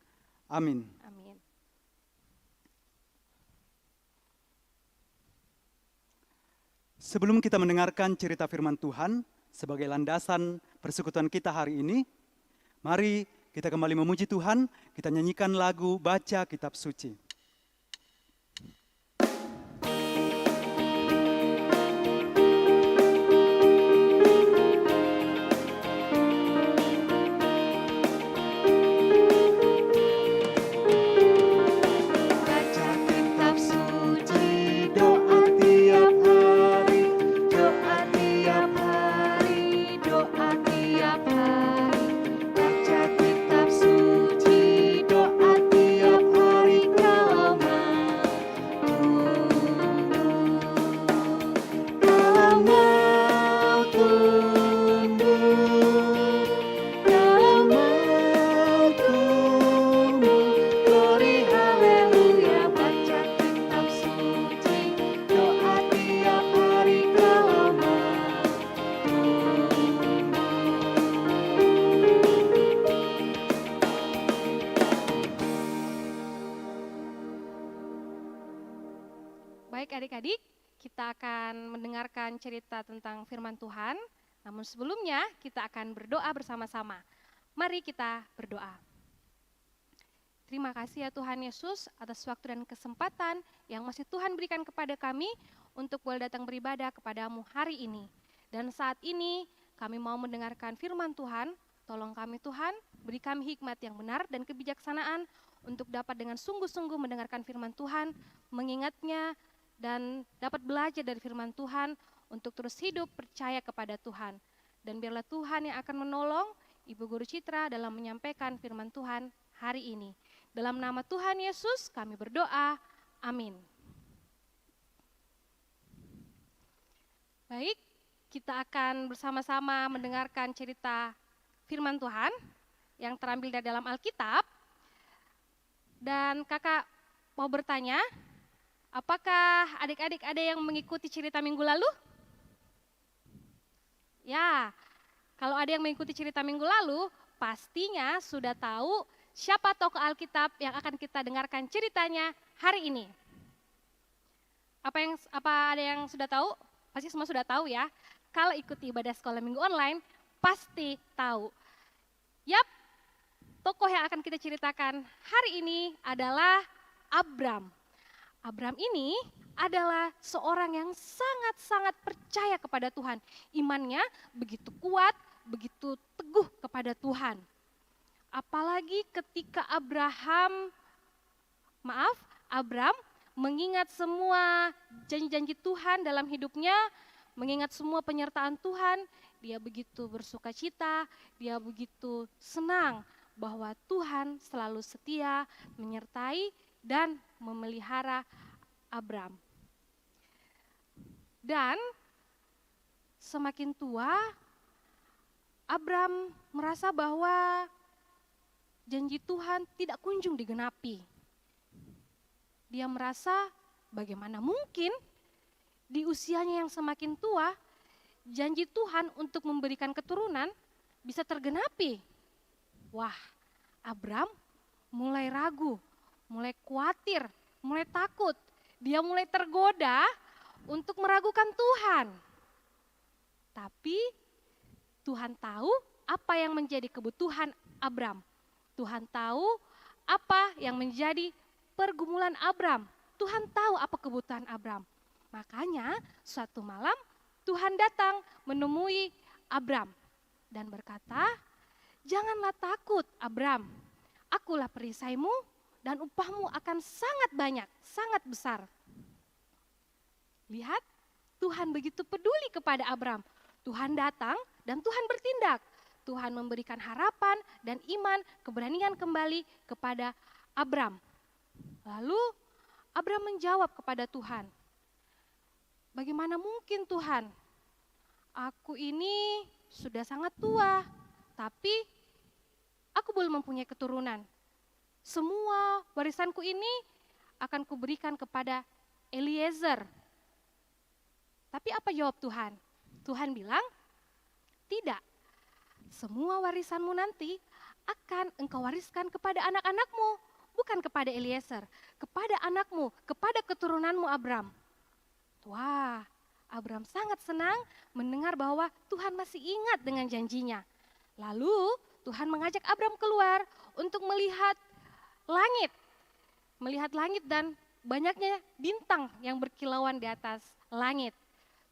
Amin. Amin. Sebelum kita mendengarkan cerita firman Tuhan sebagai landasan persekutuan kita hari ini, mari kita kembali memuji Tuhan, kita nyanyikan lagu Baca Kitab Suci. Baca kitab Baik adik-adik, kita akan mendengarkan cerita tentang firman Tuhan. Namun sebelumnya kita akan berdoa bersama-sama. Mari kita berdoa. Terima kasih ya Tuhan Yesus atas waktu dan kesempatan yang masih Tuhan berikan kepada kami untuk boleh datang beribadah kepadamu hari ini. Dan saat ini kami mau mendengarkan firman Tuhan. Tolong kami Tuhan, beri kami hikmat yang benar dan kebijaksanaan untuk dapat dengan sungguh-sungguh mendengarkan firman Tuhan, mengingatnya, dan dapat belajar dari firman Tuhan untuk terus hidup percaya kepada Tuhan. Dan biarlah Tuhan yang akan menolong Ibu Guru Citra dalam menyampaikan firman Tuhan hari ini. Dalam nama Tuhan Yesus kami berdoa, amin. Baik, kita akan bersama-sama mendengarkan cerita firman Tuhan yang terambil dari dalam Alkitab. Dan kakak mau bertanya, apakah adik-adik ada yang mengikuti cerita minggu lalu? Ya, kalau ada yang mengikuti cerita minggu lalu, pastinya sudah tahu siapa tokoh Alkitab yang akan kita dengarkan ceritanya hari ini. Apa ada yang sudah tahu? Pasti semua sudah tahu ya. Kalau ikuti ibadah sekolah minggu online, pasti tahu. Yap, tokoh yang akan kita ceritakan hari ini adalah Abram. Abram ini adalah seorang yang sangat-sangat percaya kepada Tuhan. Imannya begitu kuat, begitu teguh kepada Tuhan. Apalagi ketika Abram mengingat semua janji-janji Tuhan dalam hidupnya, mengingat semua penyertaan Tuhan, dia begitu bersuka cita, dia begitu senang bahwa Tuhan selalu setia menyertai dan memelihara Abram. Dan semakin tua, Abram merasa bahwa janji Tuhan tidak kunjung digenapi. Dia merasa bagaimana mungkin di usianya yang semakin tua, janji Tuhan untuk memberikan keturunan bisa tergenapi. Wah, Abram mulai ragu, mulai khawatir, mulai takut. Dia mulai tergoda untuk meragukan Tuhan. Tapi Tuhan tahu apa yang menjadi kebutuhan Abram. Tuhan tahu apa yang menjadi pergumulan Abram. Tuhan tahu apa kebutuhan Abram. Makanya suatu malam Tuhan datang menemui Abram dan berkata, "Janganlah takut Abram, akulah perisaimu dan upahmu akan sangat banyak, sangat besar." Lihat, Tuhan begitu peduli kepada Abram. Tuhan datang dan Tuhan bertindak. Tuhan memberikan harapan dan iman, keberanian kembali kepada Abram. Lalu Abram menjawab kepada Tuhan, "Bagaimana mungkin Tuhan? Aku ini sudah sangat tua, tapi aku belum mempunyai keturunan. Semua warisanku ini akan kuberikan kepada Eliezer." Tapi apa jawab Tuhan? Tuhan bilang, "Tidak, semua warisanmu nanti akan engkau wariskan kepada anak-anakmu, bukan kepada Eliezer, kepada anakmu, kepada keturunanmu Abram." Wah, Abram sangat senang mendengar bahwa Tuhan masih ingat dengan janjinya. Lalu Tuhan mengajak Abram keluar untuk melihat langit dan banyaknya bintang yang berkilauan di atas langit.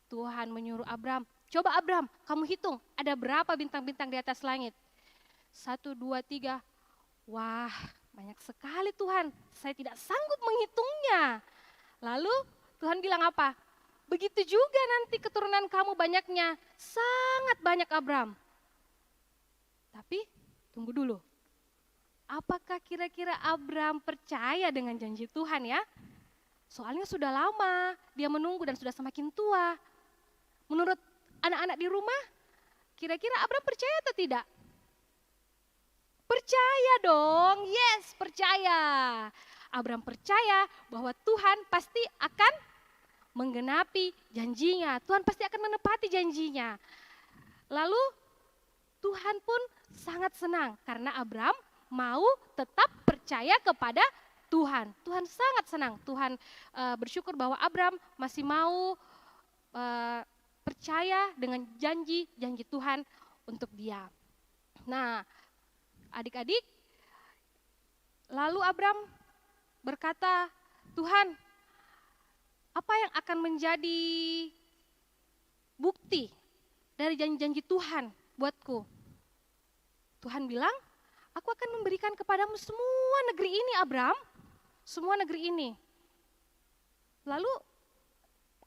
Tuhan menyuruh Abram, "Coba Abram, kamu hitung ada berapa bintang-bintang di atas langit?" 1, 2, 3. Wah, banyak sekali Tuhan, saya tidak sanggup menghitungnya. Lalu Tuhan bilang apa? "Begitu juga nanti keturunan kamu banyaknya, sangat banyak Abram." Tapi tunggu dulu, apakah kira-kira Abram percaya dengan janji Tuhan ya? Soalnya sudah lama dia menunggu dan sudah semakin tua. Menurut anak-anak di rumah, kira-kira Abram percaya atau tidak? Percaya dong, yes, percaya. Abram percaya bahwa Tuhan pasti akan menggenapi janjinya. Tuhan pasti akan menepati janjinya. Lalu Tuhan pun sangat senang karena Abram mau tetap percaya kepada Tuhan. Tuhan sangat senang. Tuhan bersyukur bahwa Abram masih mau percaya dengan janji-janji Tuhan untuk dia. Nah, adik-adik, lalu Abram berkata, Tuhan, apa yang akan menjadi bukti dari janji-janji Tuhan buatku? Tuhan bilang, aku akan memberikan kepadamu semua negeri ini, Abram. Semua negeri ini. Lalu,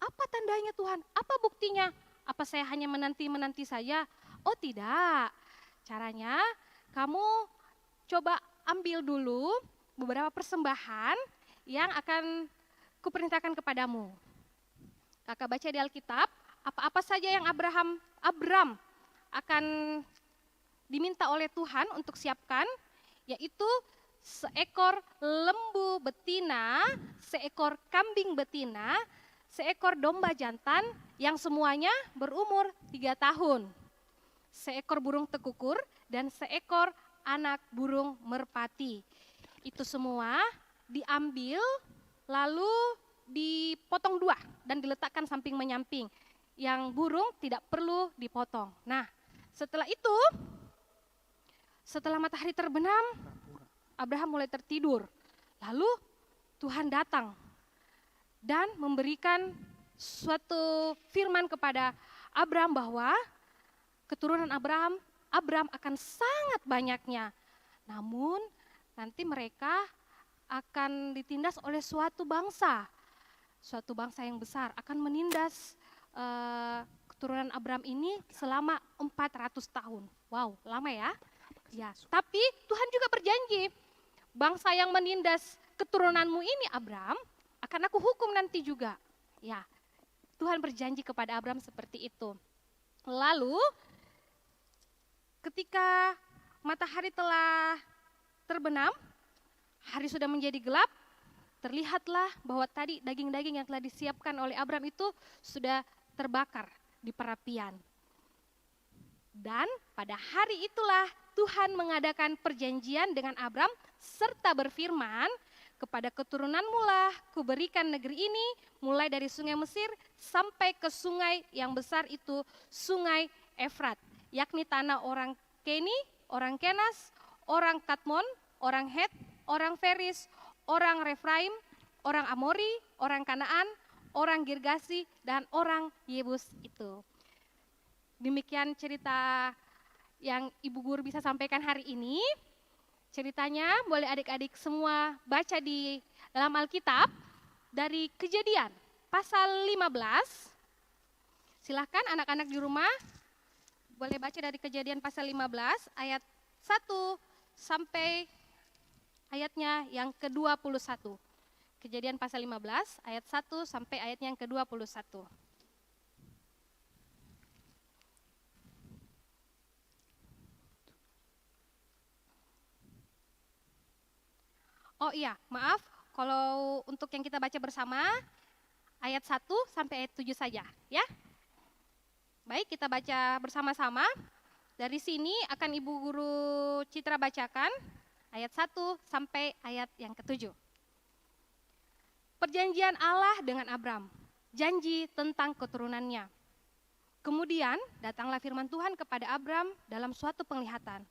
apa tandanya Tuhan? Apa buktinya? Apa saya hanya menanti-menanti saja? Oh tidak. Caranya, kamu coba ambil dulu beberapa persembahan yang akan kuperintahkan kepadamu. Kakak baca di Alkitab, apa-apa saja yang Abram akan diminta oleh Tuhan untuk siapkan, yaitu seekor lembu betina, seekor kambing betina, seekor domba jantan yang semuanya berumur 3 tahun, seekor burung tekukur, dan seekor anak burung merpati. Itu semua diambil lalu dipotong 2 dan diletakkan samping menyamping. Yang burung tidak perlu dipotong. Nah, setelah itu, setelah matahari terbenam, Abraham mulai tertidur. Lalu Tuhan datang dan memberikan suatu firman kepada Abram bahwa keturunan Abram akan sangat banyaknya. Namun nanti mereka akan ditindas oleh suatu bangsa yang besar, akan menindas keturunan Abram ini selama 400 tahun. Wow, lama ya? Ya, tapi Tuhan juga berjanji, bangsa yang menindas keturunanmu ini Abram, akan aku hukum nanti juga. Ya, Tuhan berjanji kepada Abram seperti itu. Lalu, ketika matahari telah terbenam, hari sudah menjadi gelap, terlihatlah bahwa tadi daging-daging yang telah disiapkan oleh Abram itu sudah terbakar di perapian. Dan pada hari itulah Tuhan mengadakan perjanjian dengan Abram serta berfirman, kepada keturunanmu lah kuberikan negeri ini mulai dari sungai Mesir sampai ke sungai yang besar itu, sungai Efrat, yakni tanah orang Keni, orang Kenas, orang Kadmon, orang Het, orang Feris, orang Refraim, orang Amori, orang Kanaan, orang Girgasi, dan orang Yebus itu. Demikian cerita yang Ibu Guru bisa sampaikan hari ini. Ceritanya boleh adik-adik semua baca di dalam Alkitab dari Kejadian pasal 15. Silahkan anak-anak di rumah boleh baca dari Kejadian pasal 15 ayat 1 sampai ayatnya yang ke-21. Kejadian pasal 15 ayat 1 sampai ayatnya yang ke-21. Oh iya, maaf, kalau untuk yang kita baca bersama, ayat 1 sampai ayat 7 saja, ya. Baik, kita baca bersama-sama. Dari sini akan Ibu Guru Citra bacakan, ayat 1 sampai ayat yang ke-7. Perjanjian Allah dengan Abram, janji tentang keturunannya. Kemudian datanglah firman Tuhan kepada Abram dalam suatu penglihatan.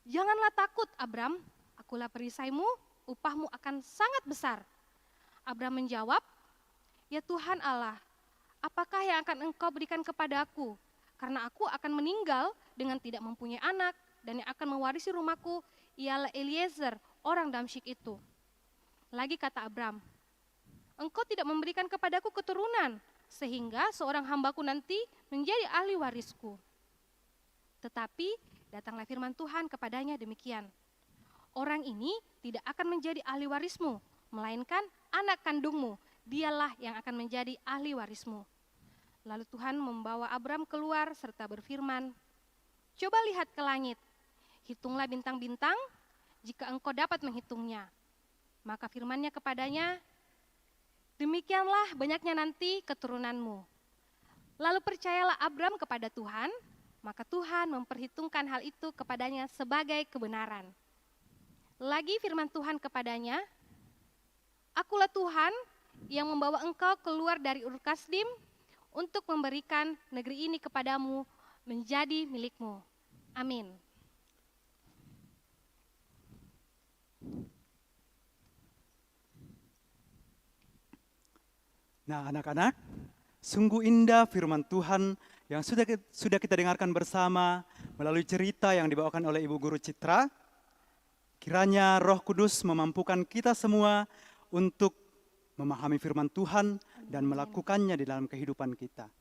Janganlah takut Abram, akulah perisaimu, upahmu akan sangat besar. Abram menjawab, ya Tuhan Allah, apakah yang akan engkau berikan kepadaku? Karena aku akan meninggal dengan tidak mempunyai anak, dan yang akan mewarisi rumahku ialah Eliezer, orang Damsyik itu. Lagi kata Abram, engkau tidak memberikan kepadaku keturunan, sehingga seorang hambaku nanti menjadi ahli warisku. Tetapi datanglah firman Tuhan kepadanya demikian, orang ini tidak akan menjadi ahli warismu, melainkan anak kandungmu, dialah yang akan menjadi ahli warismu. Lalu Tuhan membawa Abram keluar serta berfirman, coba lihat ke langit, hitunglah bintang-bintang, jika engkau dapat menghitungnya. Maka firman-Nya kepadanya, demikianlah banyaknya nanti keturunanmu. Lalu percayalah Abram kepada Tuhan, maka Tuhan memperhitungkan hal itu kepadanya sebagai kebenaran. Lagi firman Tuhan kepadanya, Akulah Tuhan yang membawa engkau keluar dari Ur Kasdim untuk memberikan negeri ini kepadamu menjadi milikmu. Amin. Nah, anak-anak, sungguh indah firman Tuhan yang sudah kita dengarkan bersama melalui cerita yang dibawakan oleh Ibu Guru Citra. Kiranya Roh Kudus memampukan kita semua untuk memahami firman Tuhan dan melakukannya di dalam kehidupan kita.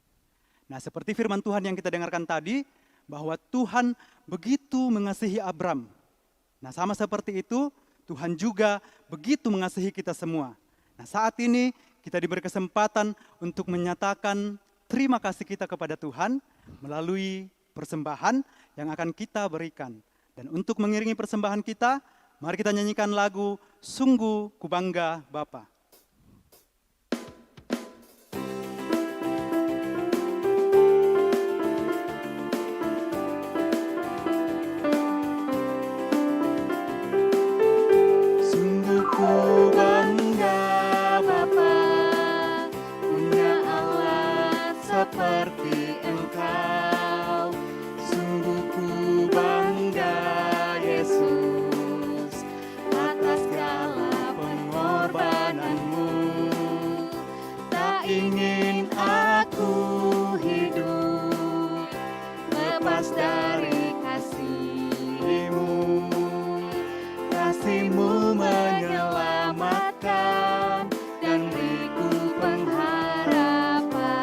Nah, seperti firman Tuhan yang kita dengarkan tadi, bahwa Tuhan begitu mengasihi Abram. Nah, sama seperti itu, Tuhan juga begitu mengasihi kita semua. Nah, saat ini kita diberi kesempatan untuk menyatakan terima kasih kita kepada Tuhan melalui persembahan yang akan kita berikan. Dan untuk mengiringi persembahan kita, mari kita nyanyikan lagu Sungguh Ku Bangga Bapa. Sungguh ku bangga Bapa, punya Allah seperti Engkau. Sungguh ku bangga Yesus atas segala pengorbananmu. Tak ingin aku hidup lepas dari kasih-Mu. Kasih-Mu menyelamatkan dan beriku pengharapan.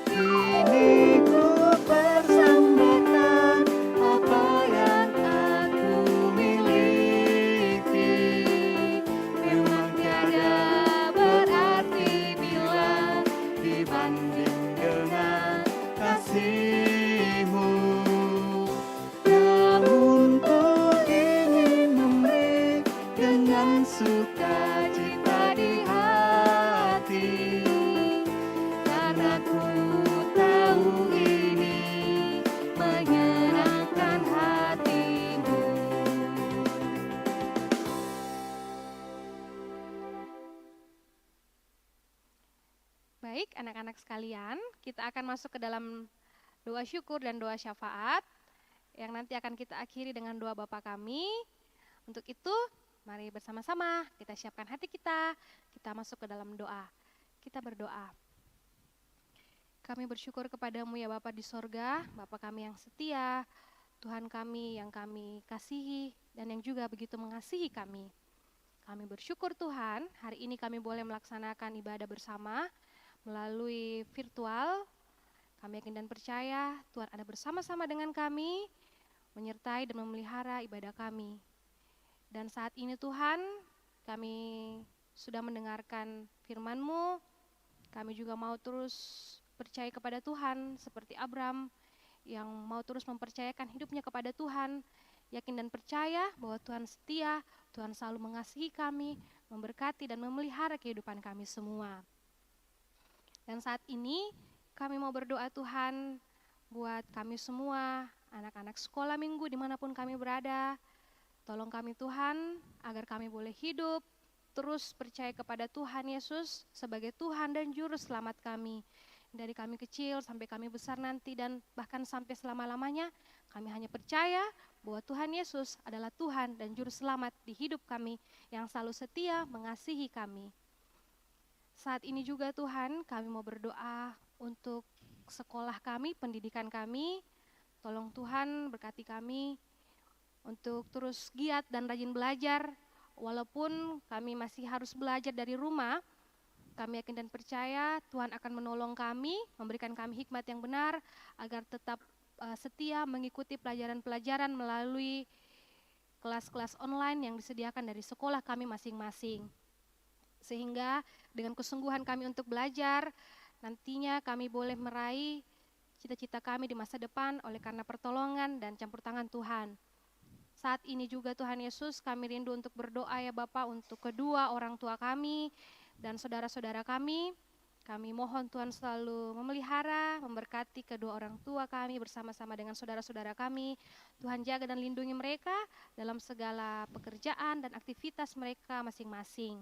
Kini ku persembahkan apa yang aku miliki. Memang tiada berarti bila dibanding dengan kasih-Mu. Namun ku ingin memberi dengan sukacita di hati, karena ku tahu ini menyenangkan hati-Mu. Baik, anak-anak sekalian, kita akan masuk ke dalam doa syukur dan doa syafaat yang nanti akan kita akhiri dengan doa Bapa kami. Untuk itu, mari bersama-sama kita siapkan hati kita masuk ke dalam doa. Kita berdoa. Kami bersyukur kepadamu ya Bapa di sorga, Bapa kami yang setia, Tuhan kami yang kami kasihi dan yang juga begitu mengasihi kami. Kami bersyukur Tuhan, hari ini kami boleh melaksanakan ibadah bersama melalui virtual. Kami yakin dan percaya Tuhan ada bersama-sama dengan kami, menyertai dan memelihara ibadah kami. Dan saat ini Tuhan, kami sudah mendengarkan firman-Mu, kami juga mau terus percaya kepada Tuhan seperti Abram yang mau terus mempercayakan hidupnya kepada Tuhan, yakin dan percaya bahwa Tuhan setia, Tuhan selalu mengasihi kami, memberkati dan memelihara kehidupan kami semua. Dan saat ini kami mau berdoa Tuhan buat kami semua, anak-anak sekolah minggu dimanapun kami berada. Tolong kami Tuhan agar kami boleh hidup terus percaya kepada Tuhan Yesus sebagai Tuhan dan Juru Selamat kami. Dari kami kecil sampai kami besar nanti dan bahkan sampai selama-lamanya, kami hanya percaya bahwa Tuhan Yesus adalah Tuhan dan Juru Selamat di hidup kami yang selalu setia mengasihi kami. Saat ini juga Tuhan kami mau berdoa untuk sekolah kami, pendidikan kami. Tolong Tuhan berkati kami untuk terus giat dan rajin belajar. Walaupun kami masih harus belajar dari rumah, kami yakin dan percaya Tuhan akan menolong kami, memberikan kami hikmat yang benar agar tetap setia mengikuti pelajaran-pelajaran melalui kelas-kelas online yang disediakan dari sekolah kami masing-masing. Sehingga dengan kesungguhan kami untuk belajar, nantinya kami boleh meraih cita-cita kami di masa depan oleh karena pertolongan dan campur tangan Tuhan. Saat ini juga Tuhan Yesus kami rindu untuk berdoa ya Bapa untuk kedua orang tua kami dan saudara-saudara kami. Kami mohon Tuhan selalu memelihara, memberkati kedua orang tua kami bersama-sama dengan saudara-saudara kami. Tuhan jaga dan lindungi mereka dalam segala pekerjaan dan aktivitas mereka masing-masing.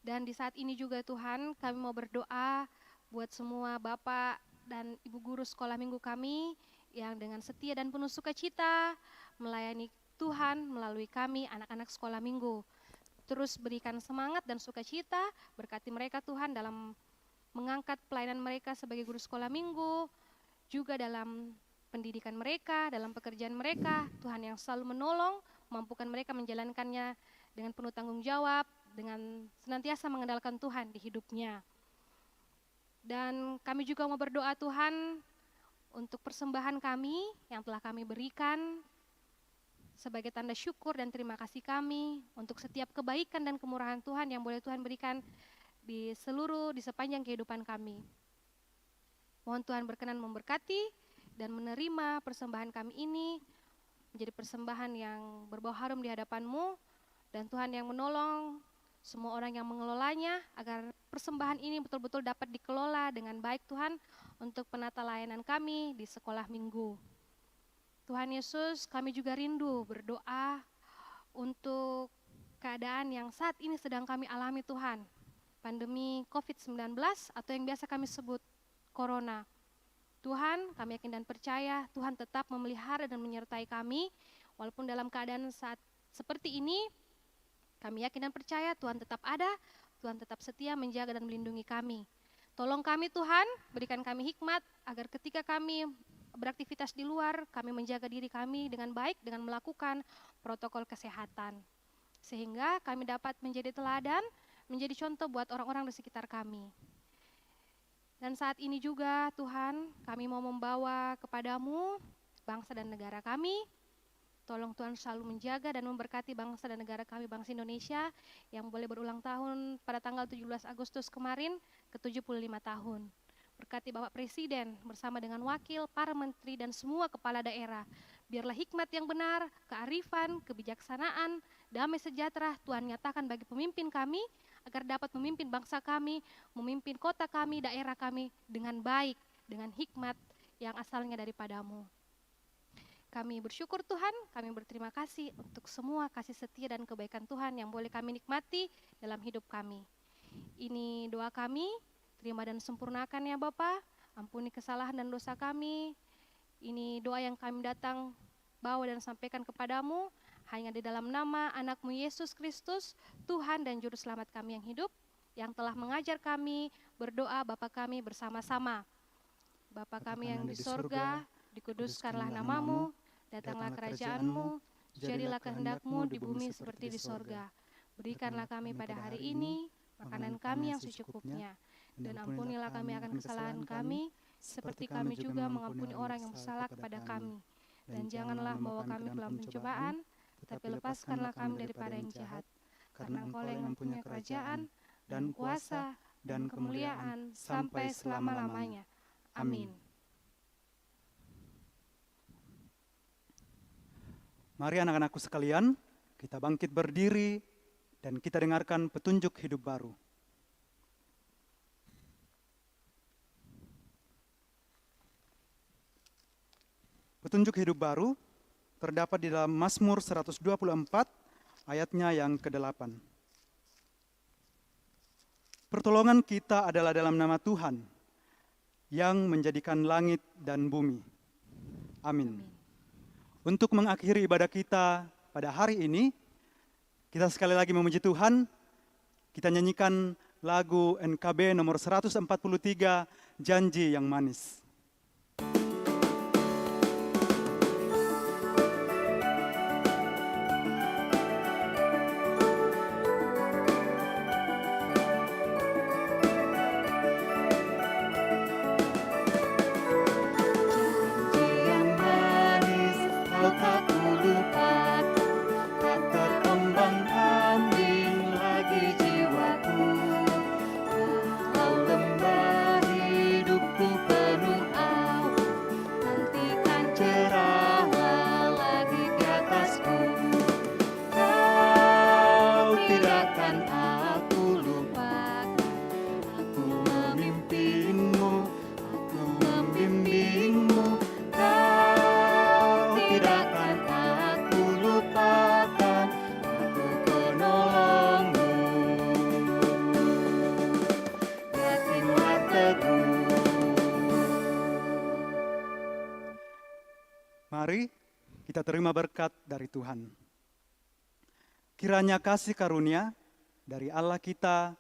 Dan di saat ini juga Tuhan, kami mau berdoa buat semua Bapak dan Ibu guru sekolah minggu kami yang dengan setia dan penuh sukacita melayani Tuhan melalui kami anak-anak sekolah minggu. Terus berikan semangat dan sukacita, berkati mereka Tuhan dalam mengangkat pelayanan mereka sebagai guru sekolah minggu, juga dalam pendidikan mereka, dalam pekerjaan mereka. Tuhan yang selalu menolong, mampukan mereka menjalankannya dengan penuh tanggung jawab, dengan senantiasa mengandalkan Tuhan di hidupnya. Dan kami juga mau berdoa Tuhan untuk persembahan kami yang telah kami berikan sebagai tanda syukur dan terima kasih kami untuk setiap kebaikan dan kemurahan Tuhan yang boleh Tuhan berikan di sepanjang kehidupan kami. Mohon Tuhan berkenan memberkati dan menerima persembahan kami ini menjadi persembahan yang berbau harum di hadapan-Mu, dan Tuhan yang menolong semua orang yang mengelolanya agar persembahan ini betul-betul dapat dikelola dengan baik Tuhan untuk penata layanan kami di sekolah minggu. Tuhan Yesus, kami juga rindu berdoa untuk keadaan yang saat ini sedang kami alami Tuhan. Pandemi COVID-19 atau yang biasa kami sebut Corona. Tuhan, kami yakin dan percaya Tuhan tetap memelihara dan menyertai kami. Walaupun dalam keadaan saat seperti ini, kami yakin dan percaya Tuhan tetap ada, Tuhan tetap setia menjaga dan melindungi kami. Tolong kami Tuhan, berikan kami hikmat agar ketika kami beraktivitas di luar, kami menjaga diri kami dengan baik dengan melakukan protokol kesehatan. Sehingga kami dapat menjadi teladan, menjadi contoh buat orang-orang di sekitar kami. Dan saat ini juga Tuhan, kami mau membawa kepadamu bangsa dan negara kami. Tolong Tuhan selalu menjaga dan memberkati bangsa dan negara kami, bangsa Indonesia, yang boleh berulang tahun pada tanggal 17 Agustus kemarin ke 75 tahun. Berkati Bapak Presiden bersama dengan wakil, para menteri dan semua kepala daerah. Biarlah hikmat yang benar, kearifan, kebijaksanaan, damai sejahtera Tuhan nyatakan bagi pemimpin kami agar dapat memimpin bangsa kami, memimpin kota kami, daerah kami dengan baik, dengan hikmat yang asalnya daripada-Mu. Kami bersyukur Tuhan, kami berterima kasih untuk semua kasih setia dan kebaikan Tuhan yang boleh kami nikmati dalam hidup kami. Ini doa kami. Terima dan sempurnakan ya Bapa, ampuni kesalahan dan dosa kami. Ini doa yang kami datang bawa dan sampaikan kepadamu, hanya di dalam nama anak-Mu Yesus Kristus, Tuhan dan Juru Selamat kami yang hidup, yang telah mengajar kami berdoa Bapa kami bersama-sama. Bapa kami yang di sorga, dikuduskanlah nama-Mu, datanglah kerajaan-Mu, jadilah kehendak-Mu di bumi seperti di sorga. Berikanlah kami pada hari ini makanan kami yang secukupnya, dan ampunilah kami akan kesalahan kami, seperti kami juga mengampuni orang yang bersalah kepada kami. Dan janganlah membawa kami ke dalam pencobaan, tetapi lepaskanlah kami daripada yang jahat. Karena Engkau yang mempunyai kerajaan, dan kuasa, dan kemuliaan, sampai selama-lamanya. Amin. Mari anak-anakku sekalian, kita bangkit berdiri, dan kita dengarkan petunjuk hidup baru. Petunjuk hidup baru terdapat di dalam Mazmur 124 ayatnya yang ke-8. Pertolongan kita adalah dalam nama Tuhan yang menjadikan langit dan bumi. Amin. Untuk mengakhiri ibadah kita pada hari ini, kita sekali lagi memuji Tuhan, kita nyanyikan lagu NKB nomor 143, Janji yang Manis. Penuh kita terima berkat dari Tuhan. Kiranya kasih karunia dari Allah kita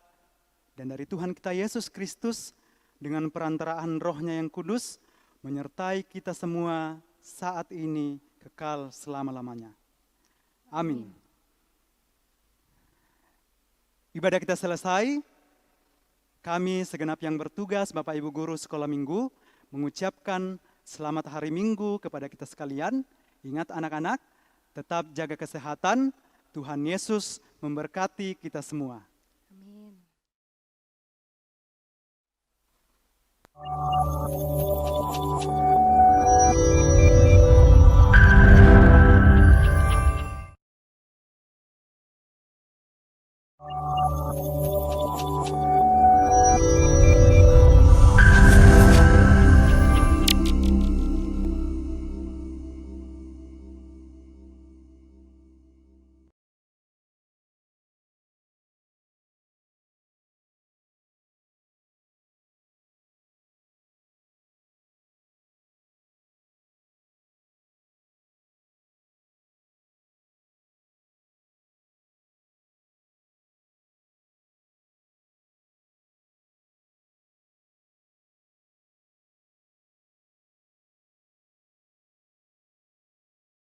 dan dari Tuhan kita Yesus Kristus dengan perantaraan Roh-Nya yang kudus menyertai kita semua saat ini kekal selama-lamanya. Amin. Ibadah kita selesai. Kami segenap yang bertugas, Bapak Ibu Guru Sekolah Minggu, mengucapkan selamat hari Minggu kepada kita sekalian. Ingat anak-anak, tetap jaga kesehatan. Tuhan Yesus memberkati kita semua. Amin.